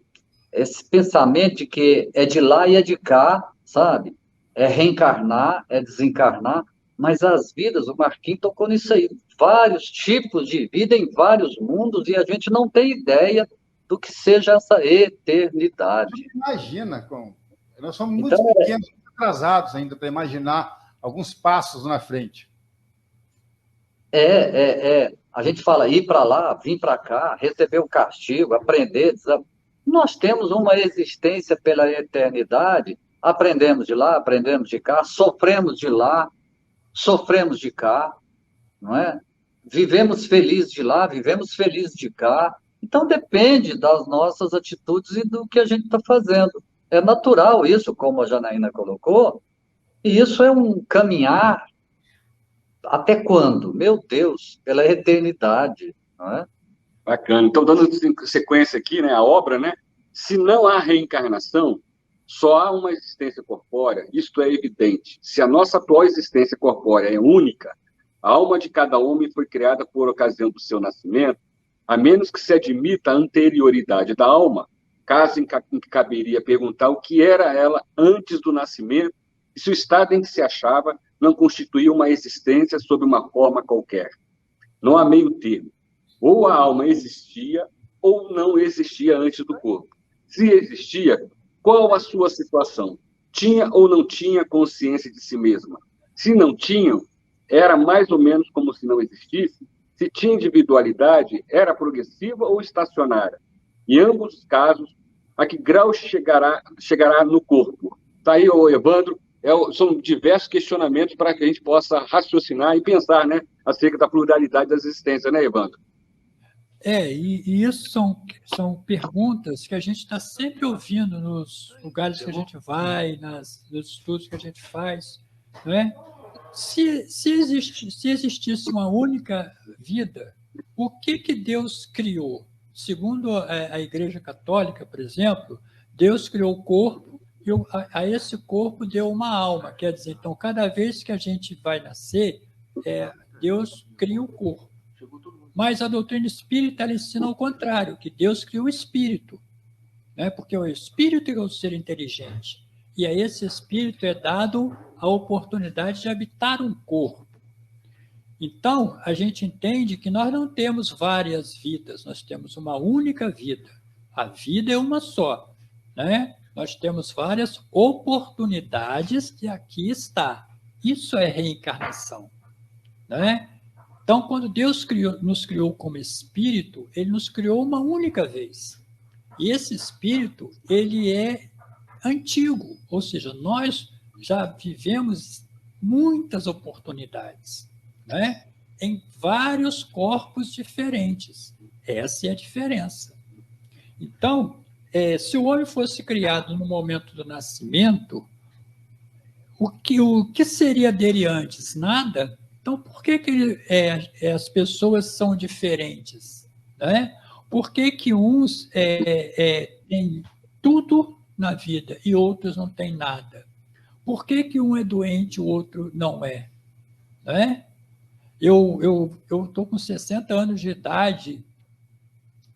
pensamento de que é de lá e é de cá, sabe? É reencarnar, é desencarnar, mas as vidas, o Marquinhos tocou nisso aí, vários tipos de vida em vários mundos, e a gente não tem ideia do que seja essa eternidade. Imagina, nós somos muito pequenos, muito atrasados ainda para imaginar alguns passos na frente. A gente fala ir para lá, vir para cá, receber o castigo, aprender. Nós temos uma existência pela eternidade, aprendemos de lá, aprendemos de cá, sofremos de lá, sofremos de cá, não é? Vivemos felizes de lá, vivemos felizes de cá. Então, depende das nossas atitudes e do que a gente está fazendo. É natural isso, como a Janaína colocou, e isso é um caminhar até quando? Meu Deus, pela eternidade, não é? Bacana. Então, dando sequência aqui, né, a obra, né? Se não há reencarnação, só há uma existência corpórea, isto é evidente. Se a nossa atual existência corpórea é única, a alma de cada homem foi criada por ocasião do seu nascimento, a menos que se admita a anterioridade da alma, caso em que caberia perguntar o que era ela antes do nascimento e se o estado em que se achava não constituía uma existência sob uma forma qualquer. Não há meio termo. Ou a alma existia ou não existia antes do corpo. Se existia, qual a sua situação? Tinha ou não tinha consciência de si mesma? Se não tinham, era mais ou menos como se não existisse? Se tinha individualidade, era progressiva ou estacionária? Em ambos os casos, a que grau chegará no corpo? Está aí, Evandro, são diversos questionamentos para que a gente possa raciocinar e pensar, né, acerca da pluralidade das existências, né, Evandro? E isso são perguntas que a gente está sempre ouvindo nos lugares que a gente vai, nos estudos que a gente faz, não é? Se existisse uma única vida, o que Deus criou? Segundo a Igreja Católica, por exemplo, Deus criou o corpo e a esse corpo deu uma alma. Quer dizer, então, cada vez que a gente vai nascer, Deus cria o corpo. Mas a doutrina espírita ela ensina ao contrário, que Deus criou o espírito, né? Porque o espírito é o ser inteligente. E a esse espírito é dado a oportunidade de habitar um corpo. Então, a gente entende que nós não temos várias vidas, nós temos uma única vida. A vida é uma só, né? Nós temos várias oportunidades que aqui está. Isso é reencarnação, né? Então, quando Deus nos criou como espírito, ele nos criou uma única vez. E esse espírito, ele é antigo, ou seja, nós já vivemos muitas oportunidades, né? Em vários corpos diferentes. Essa é a diferença. Então, se o homem fosse criado no momento do nascimento, o que seria dele antes? Nada. Então, por que as pessoas são diferentes? Né? Por que uns têm tudo na vida e outros não têm nada? Por que um é doente e o outro não é? Né? Eu estou com 60 anos de idade,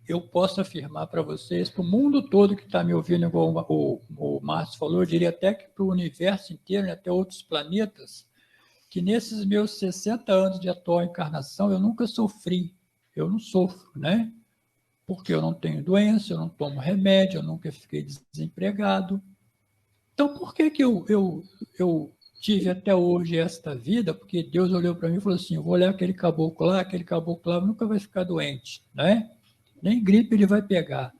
eu posso afirmar para vocês, para o mundo todo que está me ouvindo, igual o Márcio falou, eu diria até que para o universo inteiro, até outros planetas, que nesses meus 60 anos de atual encarnação, eu nunca sofri, eu não sofro, né? Porque eu não tenho doença, eu não tomo remédio, eu nunca fiquei desempregado. Então, por que eu tive até hoje esta vida? Porque Deus olhou para mim e falou assim, eu vou olhar aquele caboclo lá nunca vai ficar doente, né? Nem gripe ele vai pegar.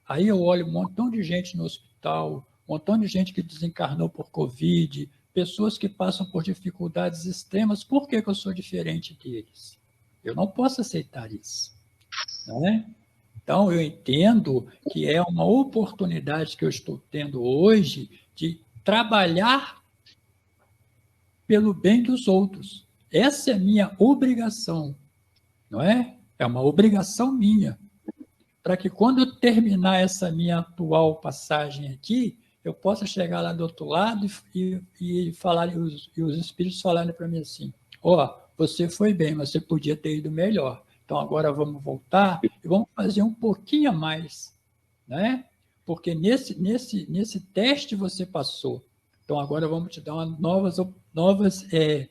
Aí eu olho um montão de gente no hospital, um montão de gente que desencarnou por Covid, pessoas que passam por dificuldades extremas. Por que eu sou diferente deles? Eu não posso aceitar isso, né? Então, eu entendo que é uma oportunidade que eu estou tendo hoje de trabalhar pelo bem dos outros. Essa é a minha obrigação, não é? É uma obrigação minha. Para que quando eu terminar essa minha atual passagem aqui, eu possa chegar lá do outro lado e falar, e os espíritos falarem para mim assim, você foi bem, mas você podia ter ido melhor. Então, agora vamos voltar e vamos fazer um pouquinho a mais, né? Porque nesse teste você passou. Então, agora vamos te dar novas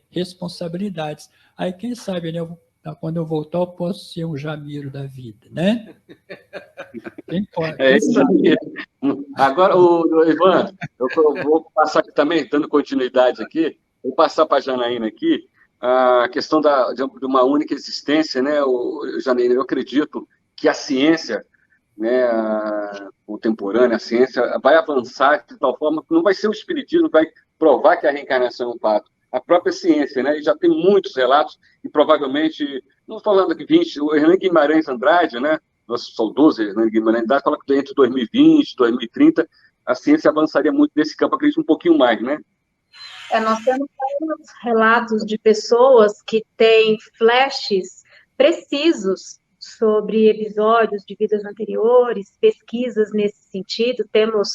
responsabilidades. Aí, quem sabe, né, quando eu voltar, eu posso ser um Jamiro da vida, né? Isso aí. Agora, Ivan, eu vou passar aqui também, dando continuidade aqui, vou passar para a Janaína aqui, a questão de uma única existência, né, Janaína, eu acredito que a ciência, né, contemporânea, a ciência, vai avançar de tal forma que não vai ser o espiritismo que vai provar que a reencarnação é um fato. A própria ciência, né, e já tem muitos relatos, e provavelmente, não falando aqui 20, o Hernani Guimarães Andrade, né, nosso saudoso Hernani Guimarães Andrade, fala que entre 2020 e 2030, a ciência avançaria muito nesse campo, acredito um pouquinho mais, né? Nós temos vários relatos de pessoas que têm flashes precisos sobre episódios de vidas anteriores, pesquisas nesse sentido. Temos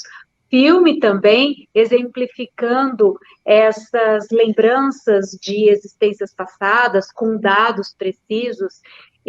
filme também exemplificando essas lembranças de existências passadas com dados precisos.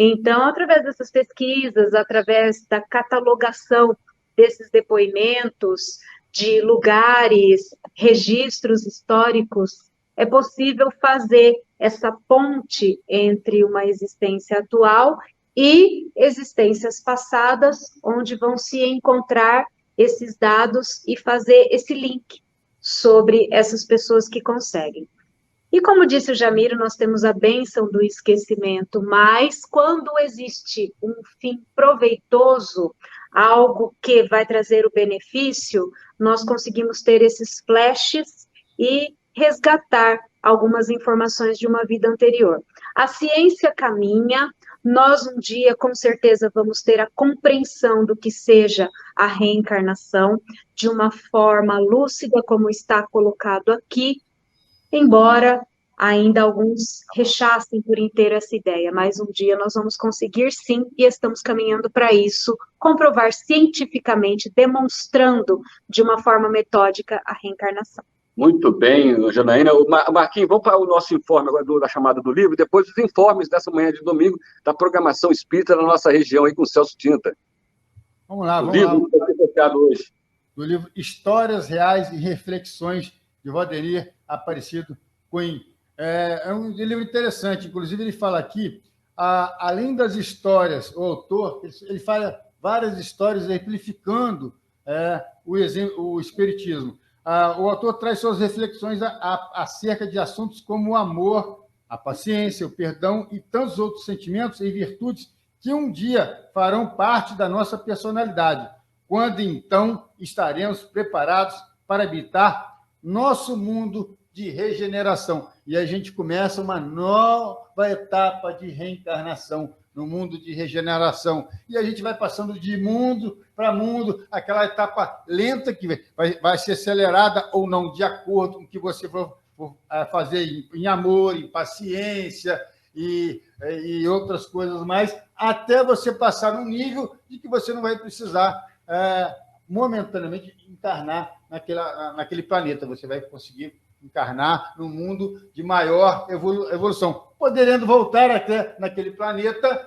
Então, através dessas pesquisas, através da catalogação desses depoimentos, de lugares, registros históricos, é possível fazer essa ponte entre uma existência atual e existências passadas, onde vão se encontrar esses dados e fazer esse link sobre essas pessoas que conseguem. E como disse o Jamiro, nós temos a bênção do esquecimento, mas quando existe um fim proveitoso, algo que vai trazer o benefício, nós conseguimos ter esses flashes e resgatar algumas informações de uma vida anterior. A ciência caminha, nós um dia com certeza vamos ter a compreensão do que seja a reencarnação de uma forma lúcida, como está colocado aqui, embora ainda alguns rechassem por inteiro essa ideia, mas um dia nós vamos conseguir sim, e estamos caminhando para isso, comprovar cientificamente, demonstrando de uma forma metódica a reencarnação. Muito bem, Janaína. Marquinhos, vamos para o nosso informe agora da chamada do livro, depois os informes dessa manhã de domingo da programação espírita na nossa região aí com o Celso Tinta. Vamos lá, vamos lá. Que foi colocado hoje. Do livro Histórias Reais e Reflexões, de Valdemir Aparecido Cunha. É um livro interessante, inclusive ele fala aqui, além das histórias, o autor, ele fala várias histórias exemplificando o espiritismo. O autor traz suas reflexões acerca de assuntos como o amor, a paciência, o perdão e tantos outros sentimentos e virtudes que um dia farão parte da nossa personalidade, quando então estaremos preparados para habitar nosso mundo de regeneração. E a gente começa uma nova etapa de reencarnação no mundo de regeneração. E a gente vai passando de mundo para mundo, aquela etapa lenta que vai ser acelerada ou não, de acordo com o que você for fazer em amor, em paciência e outras coisas mais, até você passar num nível de que você não vai precisar momentaneamente encarnar naquele planeta. Você vai conseguir encarnar num mundo de maior evolução, podendo voltar até naquele planeta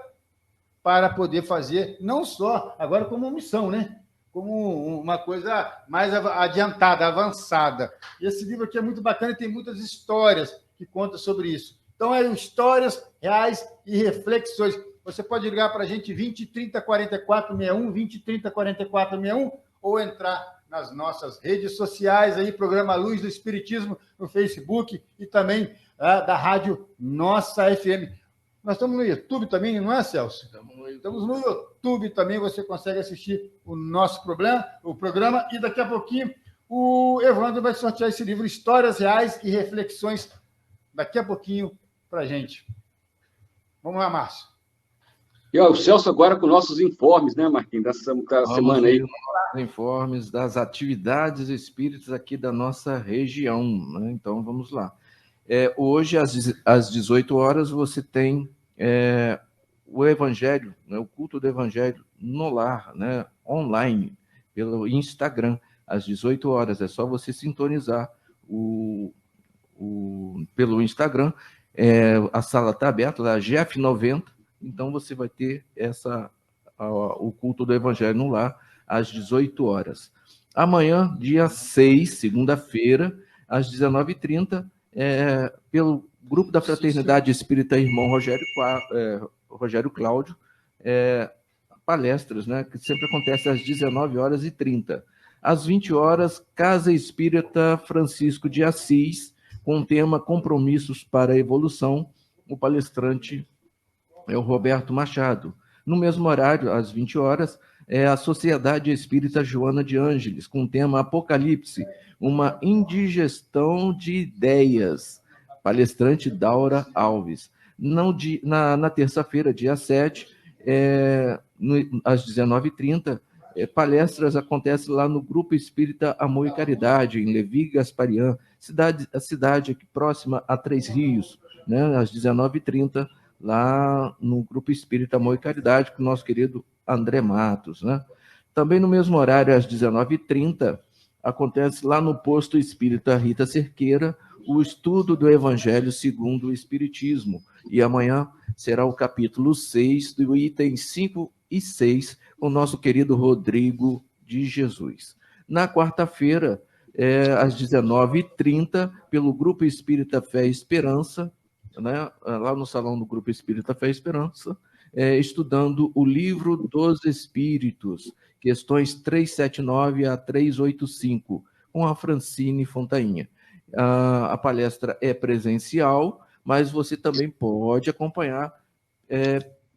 para poder fazer, não só agora como missão, né? Como uma coisa mais adiantada, avançada. E esse livro aqui é muito bacana e tem muitas histórias que contam sobre isso. Então, Histórias Reais e Reflexões. Você pode ligar para a gente 20 30 44 61, 20 30 44 61, ou entrar nas nossas redes sociais, aí, Programa Luz do Espiritismo no Facebook e também da Rádio Nossa FM. Nós estamos no YouTube também, não é, Celso? Estamos no YouTube também, você consegue assistir o nosso programa, e daqui a pouquinho o Evandro vai sortear esse livro, Histórias Reais e Reflexões, daqui a pouquinho para a gente. Vamos lá, Márcio. E o Celso agora com nossos informes, né, Marquinhos, dessa semana aí. Informes das atividades espíritas aqui da nossa região, né? Então, vamos lá. Hoje, às 18 horas, você tem o Evangelho, né, o culto do Evangelho no lar, né, online, pelo Instagram, às 18 horas. É só você sintonizar pelo Instagram. A sala está aberta, lá, GF90, então você vai ter o culto do Evangelho no lar, às 18 horas. Amanhã, dia 6, segunda-feira, às 19h30, pelo Grupo da Fraternidade Espírita Irmão Rogério Cláudio, palestras, né, que sempre acontece às 19h30. Às 20 horas, Casa Espírita Francisco de Assis, com o tema Compromissos para a Evolução. O palestrante é o Roberto Machado. No mesmo horário, às 20 horas, a Sociedade Espírita Joana de Ângeles, com o tema Apocalipse, uma indigestão de ideias. Palestrante Daura Alves. Na terça-feira, dia 7, às 19h30, palestras acontecem lá no Grupo Espírita Amor e Caridade, em Levi Gasparian, a cidade aqui próxima a Três Rios, né, às 19h30, lá no Grupo Espírita Amor e Caridade, com o nosso querido André Matos, né? Também no mesmo horário, às 19h30, acontece lá no Posto Espírita Rita Cerqueira, o estudo do Evangelho segundo o Espiritismo. E amanhã será o capítulo 6, do item 5 e 6, com o nosso querido Rodrigo de Jesus. Na quarta-feira, às 19h30, pelo Grupo Espírita Fé e Esperança, né, lá no salão do Grupo Espírita Fé e Esperança, estudando o Livro dos Espíritos, questões 379 a 385, com a Francine Fontainha. A palestra é presencial, mas você também pode acompanhar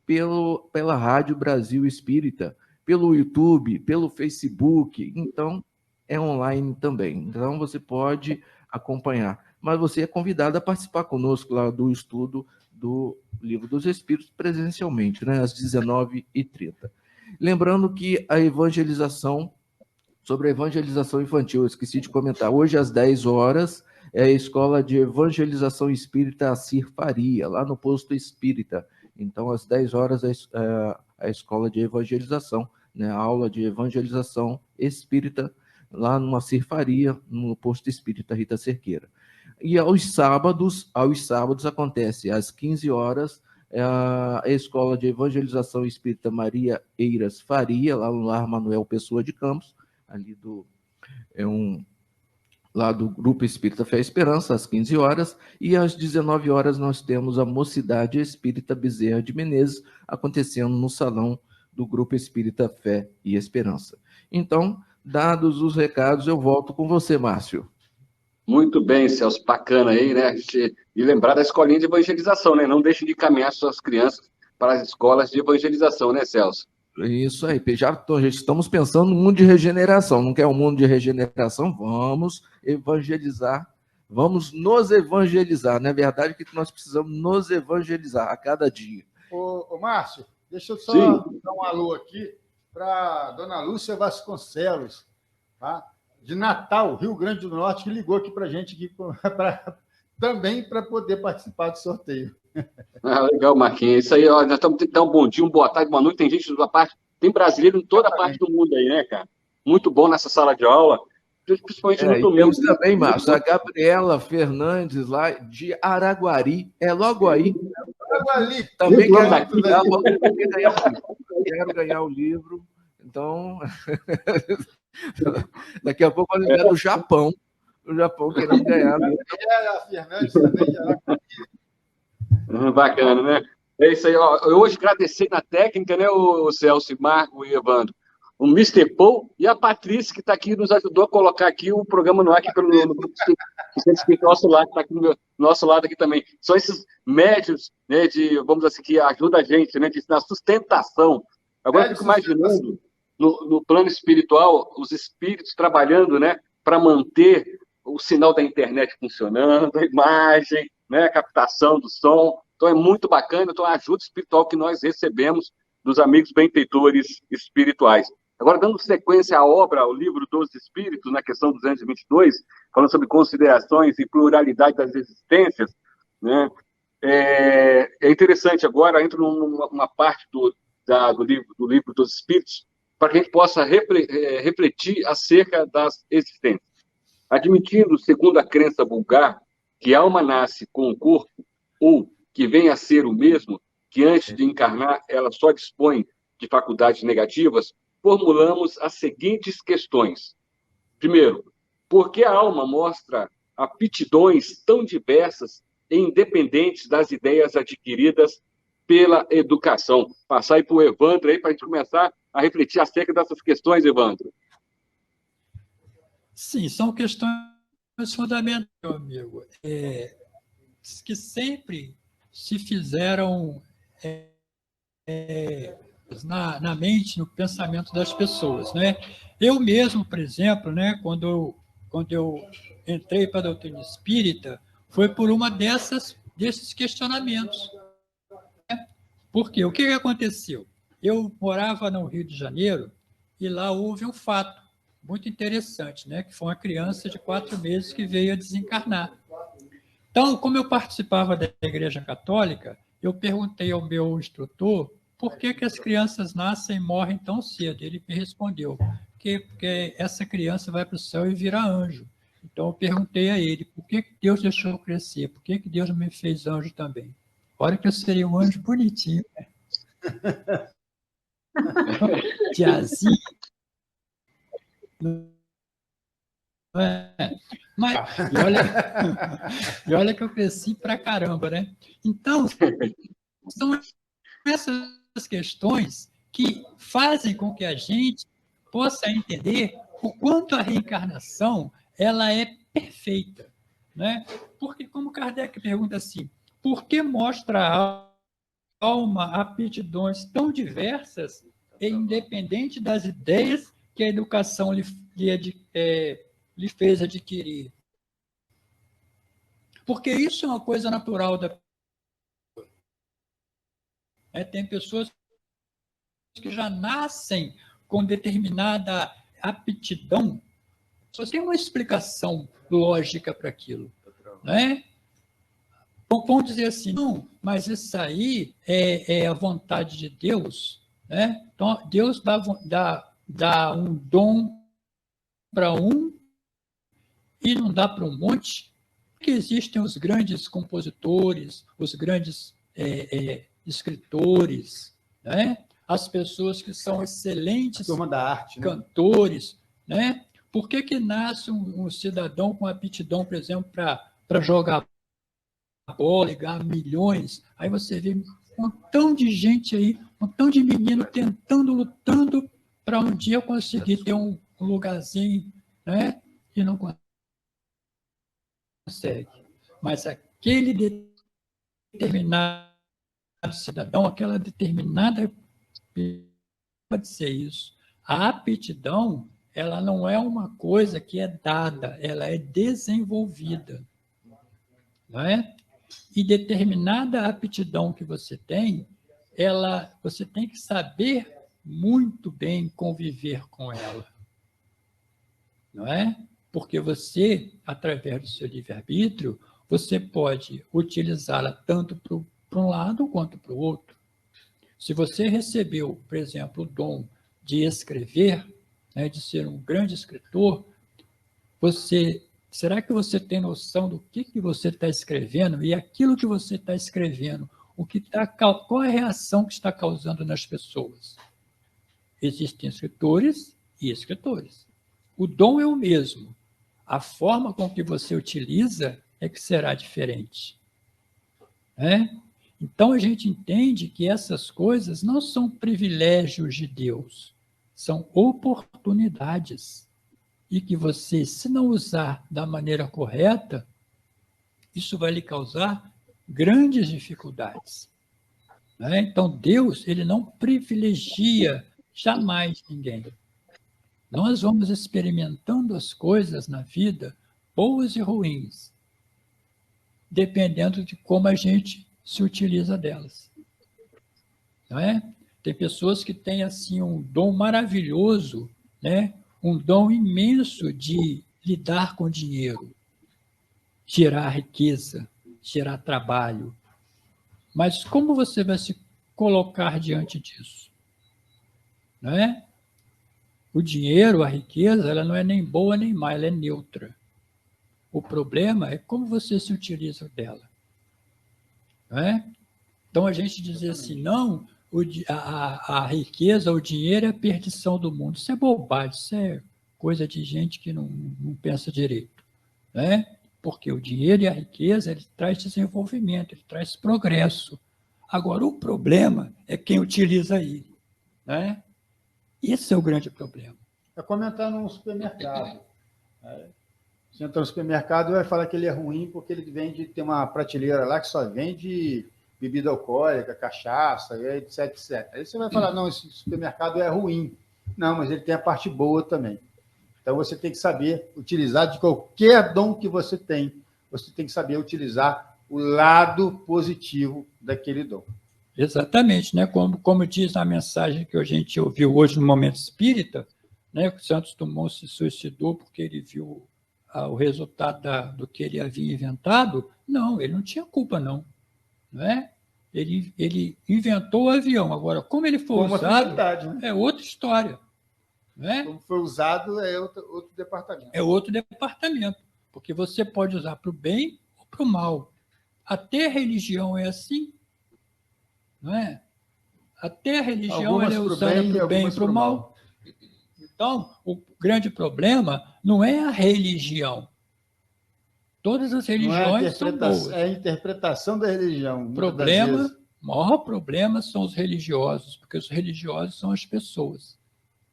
pela Rádio Brasil Espírita, pelo YouTube, pelo Facebook, então é online também. Então você pode acompanhar, mas você é convidado a participar conosco lá do estudo do Livro dos Espíritos presencialmente, né, às 19h30. Lembrando que a evangelização, sobre a evangelização infantil, eu esqueci de comentar, hoje às 10 horas é a Escola de Evangelização Espírita Acir Faria, lá no Posto Espírita. Então, às 10 horas, a Escola de Evangelização, né, a aula de evangelização espírita, lá no Acir Faria, no Posto Espírita Rita Cerqueira. E aos sábados acontece às 15 horas, a Escola de Evangelização Espírita Maria Eiras Faria, lá no Lar Manuel Pessoa de Campos, ali lá do Grupo Espírita Fé e Esperança, às 15 horas, e às 19 horas nós temos a Mocidade Espírita Bezerra de Menezes, acontecendo no salão do Grupo Espírita Fé e Esperança. Então, dados os recados, eu volto com você, Márcio. Muito bem, Celso, bacana aí, né? E lembrar da escolinha de evangelização, né? Não deixe de caminhar suas crianças para as escolas de evangelização, né, Celso? Isso aí, já estamos pensando no mundo de regeneração. Não quer um mundo de regeneração? Vamos evangelizar, vamos nos evangelizar. Não é verdade que nós precisamos nos evangelizar a cada dia. Ô Márcio, deixa eu só dar um alô aqui para dona Lúcia Vasconcelos, tá? De Natal, Rio Grande do Norte, que ligou aqui para a gente aqui, também para poder participar do sorteio. Legal, Marquinhos. Isso aí, ó, nós estamos tendo que dar um bom dia, uma boa tarde, uma noite. Tem gente da parte, tem brasileiro em toda a parte do mundo aí, né, cara? Muito bom nessa sala de aula, principalmente no domingo. Temos também, Márcio, a Gabriela Fernandes, lá de Araguari, logo aí. Araguari. Também quero ganhar o livro. Então, daqui a pouco vai ligar do Japão. O Japão querendo ganhar. A Fernandes também de Araguari. Bacana, né? É isso aí, ó. Eu hoje agradecer na técnica, né, o Celso, Marco e Evandro, o Mr. Paul e a Patrícia, que está aqui, nos ajudou a colocar aqui o programa no ar, aqui pelo Grupo nosso lado, que está aqui do nosso lado aqui também. São esses médios, né, vamos dizer assim, que ajudam a gente, né, na sustentação. Agora eu fico imaginando, no plano espiritual, os espíritos trabalhando, né, para manter o sinal da internet funcionando, a imagem, né, a captação do som. Então é muito bacana, então a ajuda espiritual que nós recebemos dos amigos benfeitores espirituais. Agora, dando sequência à obra, o Livro dos Espíritos, na questão 222, falando sobre considerações e pluralidade das existências, né, é interessante agora, entro numa parte do Livro dos Espíritos, para que a gente possa refletir acerca das existências. Admitindo, segundo a crença vulgar, que a alma nasce com o corpo, ou que vem a ser o mesmo, que antes de encarnar ela só dispõe de faculdades negativas, formulamos as seguintes questões. Primeiro, por que a alma mostra aptidões tão diversas e independentes das ideias adquiridas pela educação? Passar aí para o Evandro aí para a gente começar a refletir acerca dessas questões, Evandro. Sim, são questões fundamentais, meu amigo, que sempre se fizeram na mente, no pensamento das pessoas, né? Eu mesmo, por exemplo, né, quando eu entrei para a doutrina espírita, foi por uma desses questionamentos. Né? Por quê? O que aconteceu? Eu morava no Rio de Janeiro e lá houve um fato muito interessante, né? Que foi uma criança de 4 meses que veio a desencarnar. Então, como eu participava da Igreja Católica, eu perguntei ao meu instrutor por que as crianças nascem e morrem tão cedo. Ele me respondeu porque essa criança vai para o céu e vira anjo. Então eu perguntei a ele, por que Deus deixou eu crescer? Por que Deus me fez anjo também? Olha que eu seria um anjo bonitinho, né? Tiazinha. Mas, e olha que eu cresci pra caramba, né? Então, são essas questões que fazem com que a gente possa entender o quanto a reencarnação ela é perfeita, né? Porque, como Kardec pergunta assim, por que mostra a alma aptidões tão diversas e independente das ideias que a educação lhe fez adquirir? Porque isso é uma coisa natural da tem pessoas que já nascem com determinada aptidão. Só tem uma explicação lógica para aquilo, né? Vão dizer assim, não, mas isso aí é a vontade de Deus, né? Então, Deus dá um dom para um e não dá para um monte, porque existem os grandes compositores, os grandes escritores, né? As pessoas que são excelentes da arte, cantores, né? Por que nasce um cidadão com aptidão, por exemplo, para jogar bola, ganhar milhões? Aí você vê um montão de gente aí, um montão de menino tentando, lutando para um dia conseguir ter um lugarzinho, né? E não consegue. Mas aquele determinado cidadão, aquela determinada pode ser isso. A aptidão, ela não é uma coisa que é dada, ela é desenvolvida, não é? E determinada aptidão que você tem, você tem que saber muito bem conviver com ela, não é? Porque você, através do seu livre-arbítrio, você pode utilizá-la tanto para um lado quanto para o outro. Se você recebeu, por exemplo, o dom de escrever, né, de ser um grande escritor, será que você tem noção do que você está escrevendo e aquilo que você está escrevendo, qual é a reação que está causando nas pessoas? Existem escritores e escritores. O dom é o mesmo. A forma com que você utiliza é que será diferente. Então, a gente entende que essas coisas não são privilégios de Deus, são oportunidades. E que você, se não usar da maneira correta, isso vai lhe causar grandes dificuldades. Então, Deus, ele não privilegia jamais ninguém. Nós vamos experimentando as coisas na vida, boas e ruins, dependendo de como a gente se utiliza delas. Não é? Tem pessoas que têm assim, um dom maravilhoso, né? Um dom imenso de lidar com dinheiro, gerar riqueza, gerar trabalho. Mas como você vai se colocar diante disso? Não é? O dinheiro, a riqueza, ela não é nem boa nem má, ela é neutra. O problema é como você se utiliza dela. Não é? Então, a gente dizer assim, não, a riqueza, o dinheiro é a perdição do mundo. Isso é bobagem, isso é coisa de gente que não pensa direito. Né? Porque o dinheiro e a riqueza, ele traz desenvolvimento, ele traz progresso. Agora, o problema é quem utiliza ele. Né? Esse é o grande problema. É comentar num supermercado. Você entra no supermercado e vai falar que ele é ruim porque ele tem uma prateleira lá que só vende bebida alcoólica, cachaça, etc, etc. Aí você vai falar, não, esse supermercado é ruim. Não, mas ele tem a parte boa também. Então, você tem que saber utilizar de qualquer dom que você tem. Você tem que saber utilizar o lado positivo daquele dom. Exatamente, né? Como diz na mensagem que a gente ouviu hoje no Momento Espírita, né? Que o Santos Dumont se suicidou porque ele viu o resultado do que ele havia inventado. Não, ele não tinha culpa, não. Né? Ele inventou o avião. Agora, como ele foi usado, né? É outra história. Né? Como foi usado é outro departamento. É outro departamento. porque você pode usar para o bem ou para o mal. Até a religião é assim, não é? Até a religião é usada para o bem e para o mal. Então, o grande problema não é a religião. Todas as religiões são boas. É a interpretação da religião. O maior problema são os religiosos, porque os religiosos são as pessoas.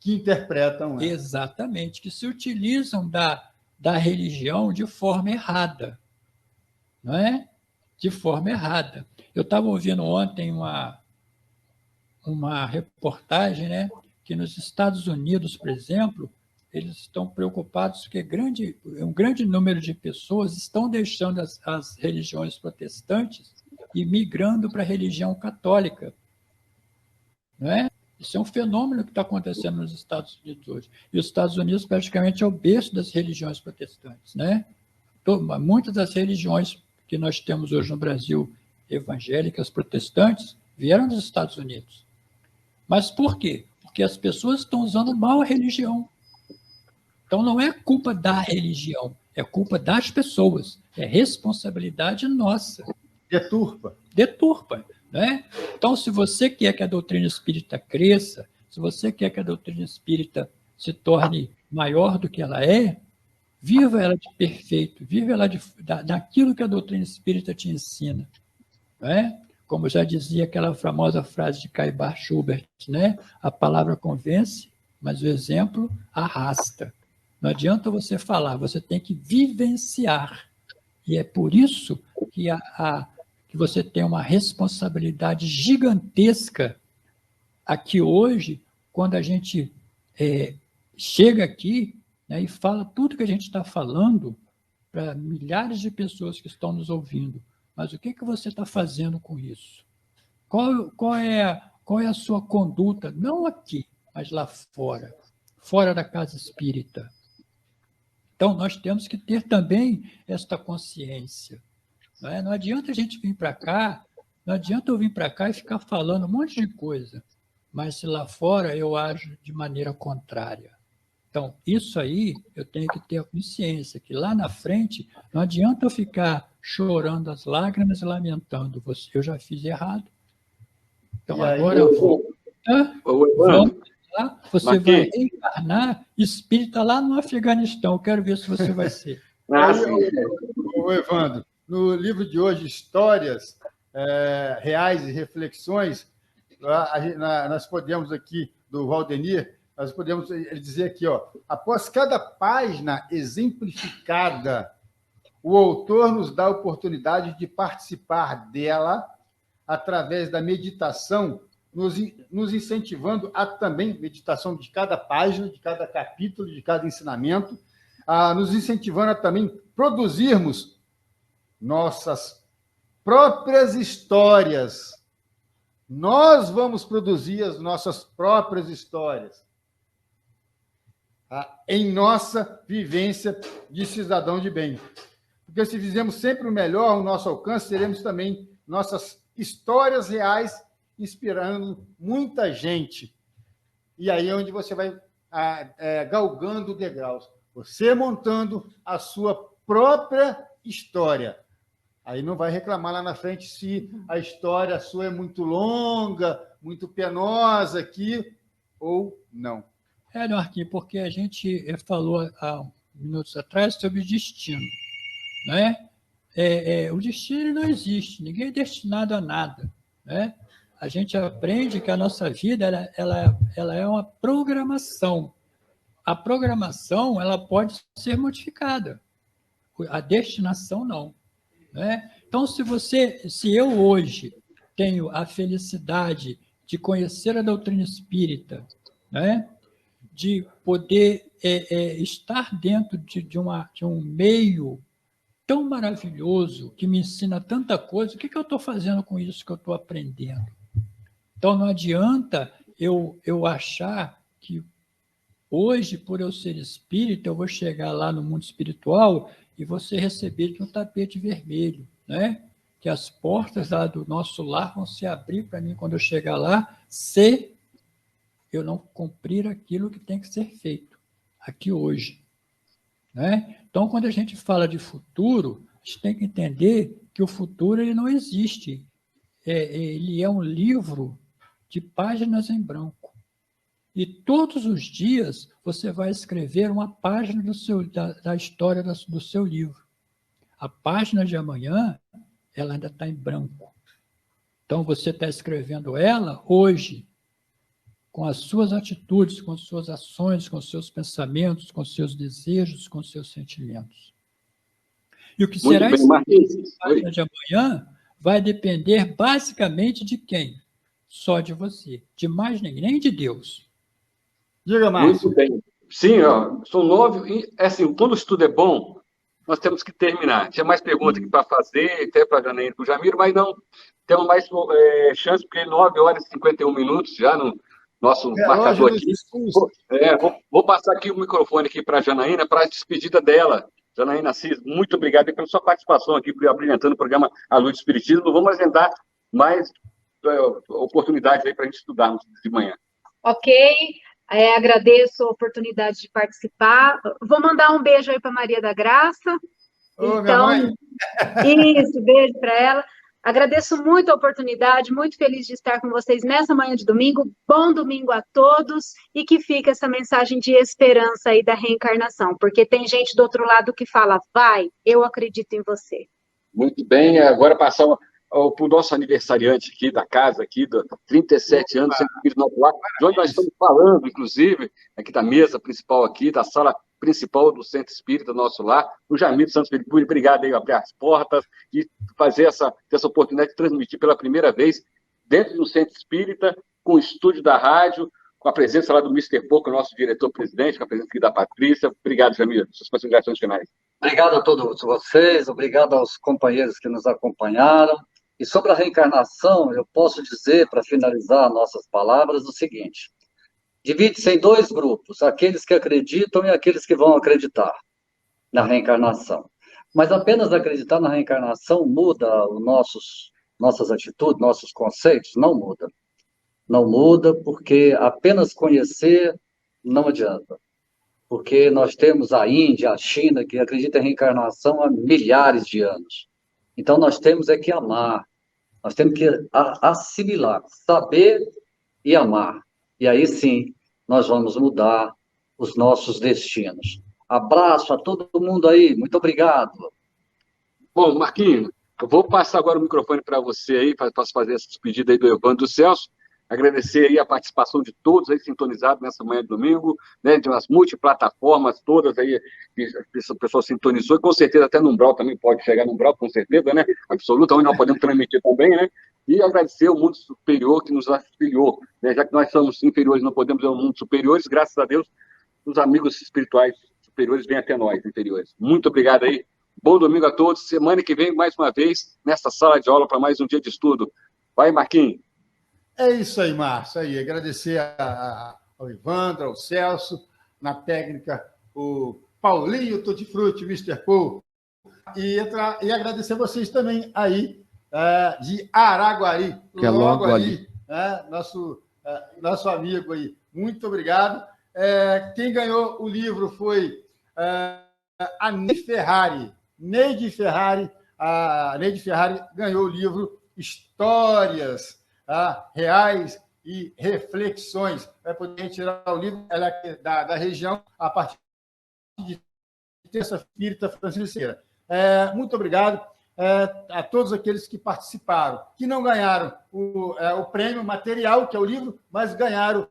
Que interpretam. Exatamente, que se utilizam da religião de forma errada. Não é? De forma errada. Eu estava ouvindo ontem uma reportagem, né, que nos Estados Unidos, por exemplo, eles estão preocupados porque um grande número de pessoas estão deixando as religiões protestantes e migrando para a religião católica. Não é? Isso é um fenômeno que está acontecendo nos Estados Unidos hoje. E os Estados Unidos praticamente é o berço das religiões protestantes. Né? Muitas das religiões que nós temos hoje no Brasil, evangélicas, protestantes, vieram dos Estados Unidos. Mas por quê? Porque as pessoas estão usando mal a religião. Então, não é culpa da religião, é culpa das pessoas. É responsabilidade nossa. Deturpa. Né? Então, se você quer que a doutrina espírita cresça, se você quer que a doutrina espírita se torne maior do que ela é, viva ela de perfeito, viva ela daquilo que a doutrina espírita te ensina. Né? Como já dizia aquela famosa frase de Caibar Schubert, né? A palavra convence, mas o exemplo arrasta. Não adianta você falar, você tem que vivenciar. E é por isso que, que você tem uma responsabilidade gigantesca aqui hoje, quando a gente chega aqui, né, e fala tudo que a gente está falando para milhares de pessoas que estão nos ouvindo. Mas o que você está fazendo com isso? Qual é a sua conduta, não aqui, mas lá fora da casa espírita? Então, nós temos que ter também esta consciência. Não é? Não adianta a gente vir para cá, não adianta eu vir para cá e ficar falando um monte de coisa, mas se lá fora eu ajo de maneira contrária. Então, isso aí eu tenho que ter a consciência, que lá na frente não adianta eu ficar chorando as lágrimas e lamentando. Eu já fiz errado. Então, agora eu vou. Você vai reencarnar espírita lá no Afeganistão. Eu quero ver se você vai ser. Evandro, no livro de hoje, Histórias Reais e Reflexões, nós podemos aqui, do Valdenir, nós podemos dizer aqui, ó, após cada página exemplificada, o autor nos dá a oportunidade de participar dela através da meditação, nos incentivando a também, meditação de cada página, de cada capítulo, de cada ensinamento, nos incentivando a também produzirmos nossas próprias histórias. Nós vamos produzir as nossas próprias histórias em nossa vivência de cidadão de bem. Porque se fizermos sempre o melhor ao nosso alcance, teremos também nossas histórias reais inspirando muita gente. E aí é onde você vai galgando degraus. Você montando a sua própria história. Aí não vai reclamar lá na frente se a história sua é muito longa, muito penosa aqui, ou não. Marquinhos, porque a gente falou há minutos atrás sobre destino. Né? O destino não existe, ninguém é destinado a nada. Né? A gente aprende que a nossa vida ela é uma programação. A programação ela pode ser modificada, a destinação não. Né? Então, se eu hoje tenho a felicidade de conhecer a doutrina espírita, né? De poder estar dentro de um meio tão maravilhoso, que me ensina tanta coisa, o que eu estou fazendo com isso que eu estou aprendendo? Então, não adianta eu achar que hoje, por eu ser espírita, eu vou chegar lá no mundo espiritual e vou ser recebido de um tapete vermelho, né? Que as portas lá do nosso lar vão se abrir para mim quando eu chegar lá, se eu não cumprir aquilo que tem que ser feito aqui hoje. Né? Então, quando a gente fala de futuro, a gente tem que entender que o futuro ele não existe. Ele é um livro de páginas em branco. E todos os dias você vai escrever uma página da história do seu livro. A página de amanhã, ela ainda está em branco. Então, você está escrevendo ela hoje, com as suas atitudes, com as suas ações, com os seus pensamentos, com os seus desejos, com os seus sentimentos. E o que será escrito na página de amanhã vai depender basicamente de quem? Só de você. De mais ninguém, nem de Deus. Diga, Márcio. Muito bem. Sim, são 9. E, assim, quando o estudo é bom, nós temos que terminar. Tinha mais perguntas aqui para fazer, até para a Janaína e para o Jamiro, mas não temos mais chance, porque 9 horas e 51 minutos já no nosso marcador aqui. Vou passar aqui o microfone aqui para a Janaína, para a despedida dela. Janaína Assis, muito obrigado pela sua participação aqui, por abrilhantando o programa A Luz do Espiritismo. Vamos agendar mais oportunidades aí para a gente estudarmos de manhã. Ok. Agradeço a oportunidade de participar. Vou mandar um beijo aí para Maria da Graça. Então, isso, beijo para ela. Agradeço muito a oportunidade, muito feliz de estar com vocês nessa manhã de domingo. Bom domingo a todos e que fique essa mensagem de esperança aí da reencarnação, porque tem gente do outro lado que fala, vai, eu acredito em você. Muito bem, agora passar para o nosso aniversariante aqui da casa, aqui, 37 anos, sempre Espírito Nosso Lar, de onde nós estamos falando, inclusive, aqui da mesa principal aqui, da sala principal do Centro Espírita Nosso Lar, o Jamiro Santos Felipe, obrigado aí, abrir as portas e fazer essa oportunidade de transmitir pela primeira vez dentro do Centro Espírita, com o estúdio da rádio, com a presença lá do Mr. Pouco, nosso diretor-presidente, com a presença aqui da Patrícia. Obrigado, Jamiro, suas considerações finais. Obrigado a todos vocês, obrigado aos companheiros que nos acompanharam. E sobre a reencarnação, eu posso dizer, para finalizar nossas palavras, o seguinte: divide-se em 2 grupos, aqueles que acreditam e aqueles que vão acreditar na reencarnação. Mas apenas acreditar na reencarnação muda nossas atitudes, nossos conceitos? Não muda. Não muda porque apenas conhecer não adianta. Porque nós temos a Índia, a China, que acredita em reencarnação há milhares de anos. Então, nós temos que amar, nós temos que assimilar, saber e amar. E aí, sim, nós vamos mudar os nossos destinos. Abraço a todo mundo aí, muito obrigado. Bom, Marquinhos, eu vou passar agora o microfone para você aí, para fazer essa despedida aí do Evandro do Celso. Agradecer aí a participação de todos aí sintonizados nessa manhã de domingo, né, de umas multiplataformas todas aí, que a pessoa sintonizou, e com certeza até no Umbral também pode chegar no Umbral, com certeza, né, absoluta, onde nós podemos transmitir também, né, e agradecer ao mundo superior que nos afiliou, né, já que nós somos inferiores, não podemos ir ao mundo superiores, graças a Deus, os amigos espirituais superiores vêm até nós, inferiores. Muito obrigado aí, bom domingo a todos, semana que vem, mais uma vez, nessa sala de aula para mais um dia de estudo. Vai, Marquinhos. É isso aí, Márcio. Aí, agradecer ao Evandro, ao Celso, na técnica, o Paulinho Tutti Frutti, Mr. Paul. E agradecer vocês também aí, de Araguari, que é logo ali. Nosso amigo aí. Muito obrigado. Quem ganhou o livro foi a Neide Ferrari. A Neide Ferrari ganhou o livro Histórias Reais e Reflexões. Vai poder tirar o livro, ela é da região, a partir de terça-feira, francisqueira. Muito obrigado a todos aqueles que participaram, que não ganharam o prêmio material, que é o livro, mas ganharam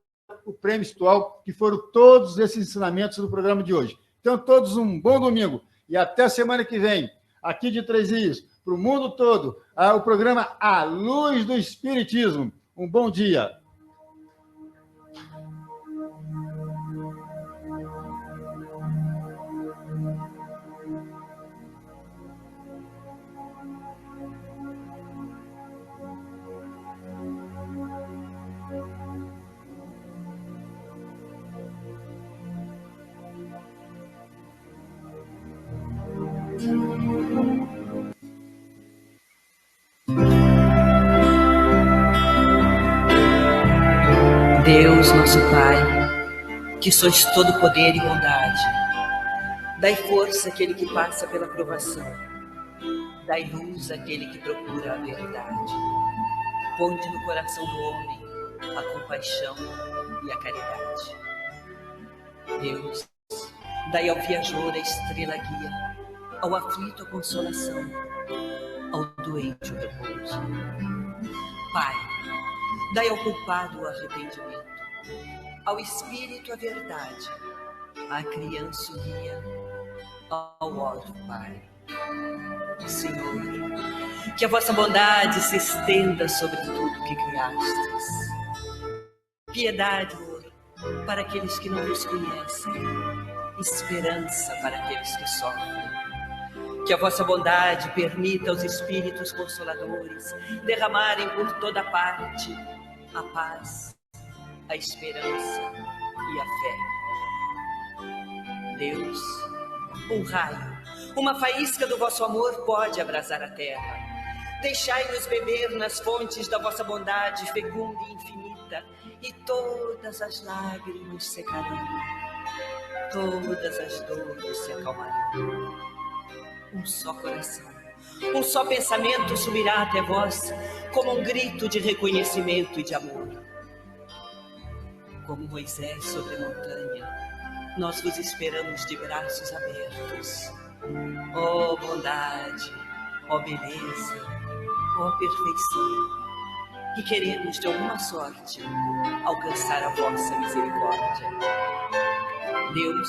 o prêmio espiritual, que foram todos esses ensinamentos do programa de hoje. Então, todos um bom domingo e até semana que vem, aqui de Três Rios, para o mundo todo, o programa A Luz do Espiritismo. Um bom dia. Deus, nosso Pai, que sois todo poder e bondade, Dai força àquele que passa pela provação. Dai luz àquele que procura a verdade. Ponde no coração do homem a compaixão e a caridade. Deus, dai ao viajor a estrela guia, ao aflito a consolação, ao doente o repouso. Pai, dai ao culpado o arrependimento, ao espírito a verdade, à criança o guia, ao órfão Pai. Senhor, que a vossa bondade se estenda sobre tudo que criastes. Piedade, amor, para aqueles que não vos conhecem, esperança para aqueles que sofrem. Que a vossa bondade permita aos espíritos consoladores derramarem por toda parte a paz, a esperança e a fé. Deus, um raio, uma faísca do vosso amor pode abrasar a terra. Deixai-nos beber nas fontes da vossa bondade fecunda e infinita, e todas as lágrimas secarão, todas as dores se acalmarão. Um só coração, um só pensamento subirá até vós, como um grito de reconhecimento e de amor. Como Moisés sobre a montanha, nós vos esperamos de braços abertos. Ó bondade, ó beleza, ó perfeição, que queremos de alguma sorte alcançar a vossa misericórdia. Deus,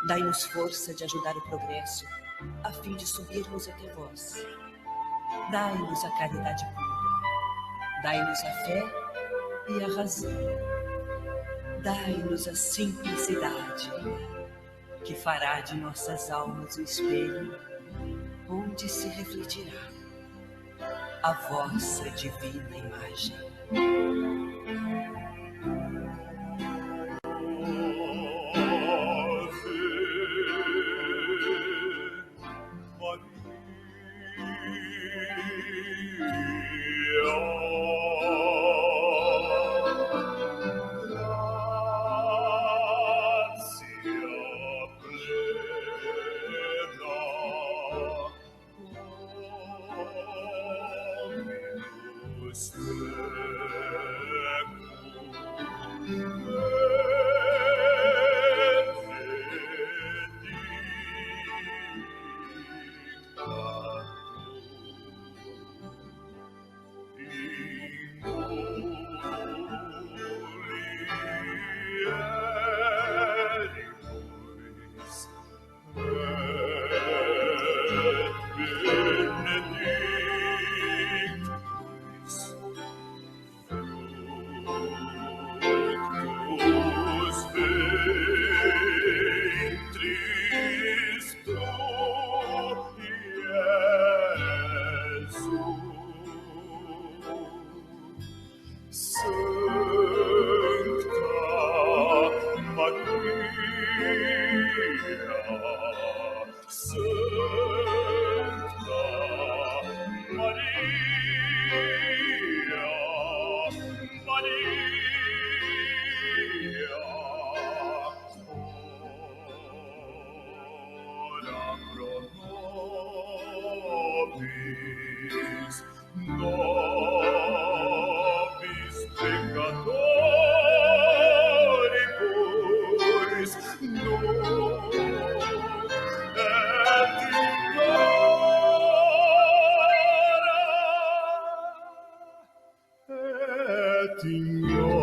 dai-nos força de ajudar o progresso, a fim de subirmos até vós. Dai-nos a caridade pura, dai-nos a fé e a razão. Dai-nos a simplicidade, que fará de nossas almas o espelho onde se refletirá a vossa divina imagem. Signore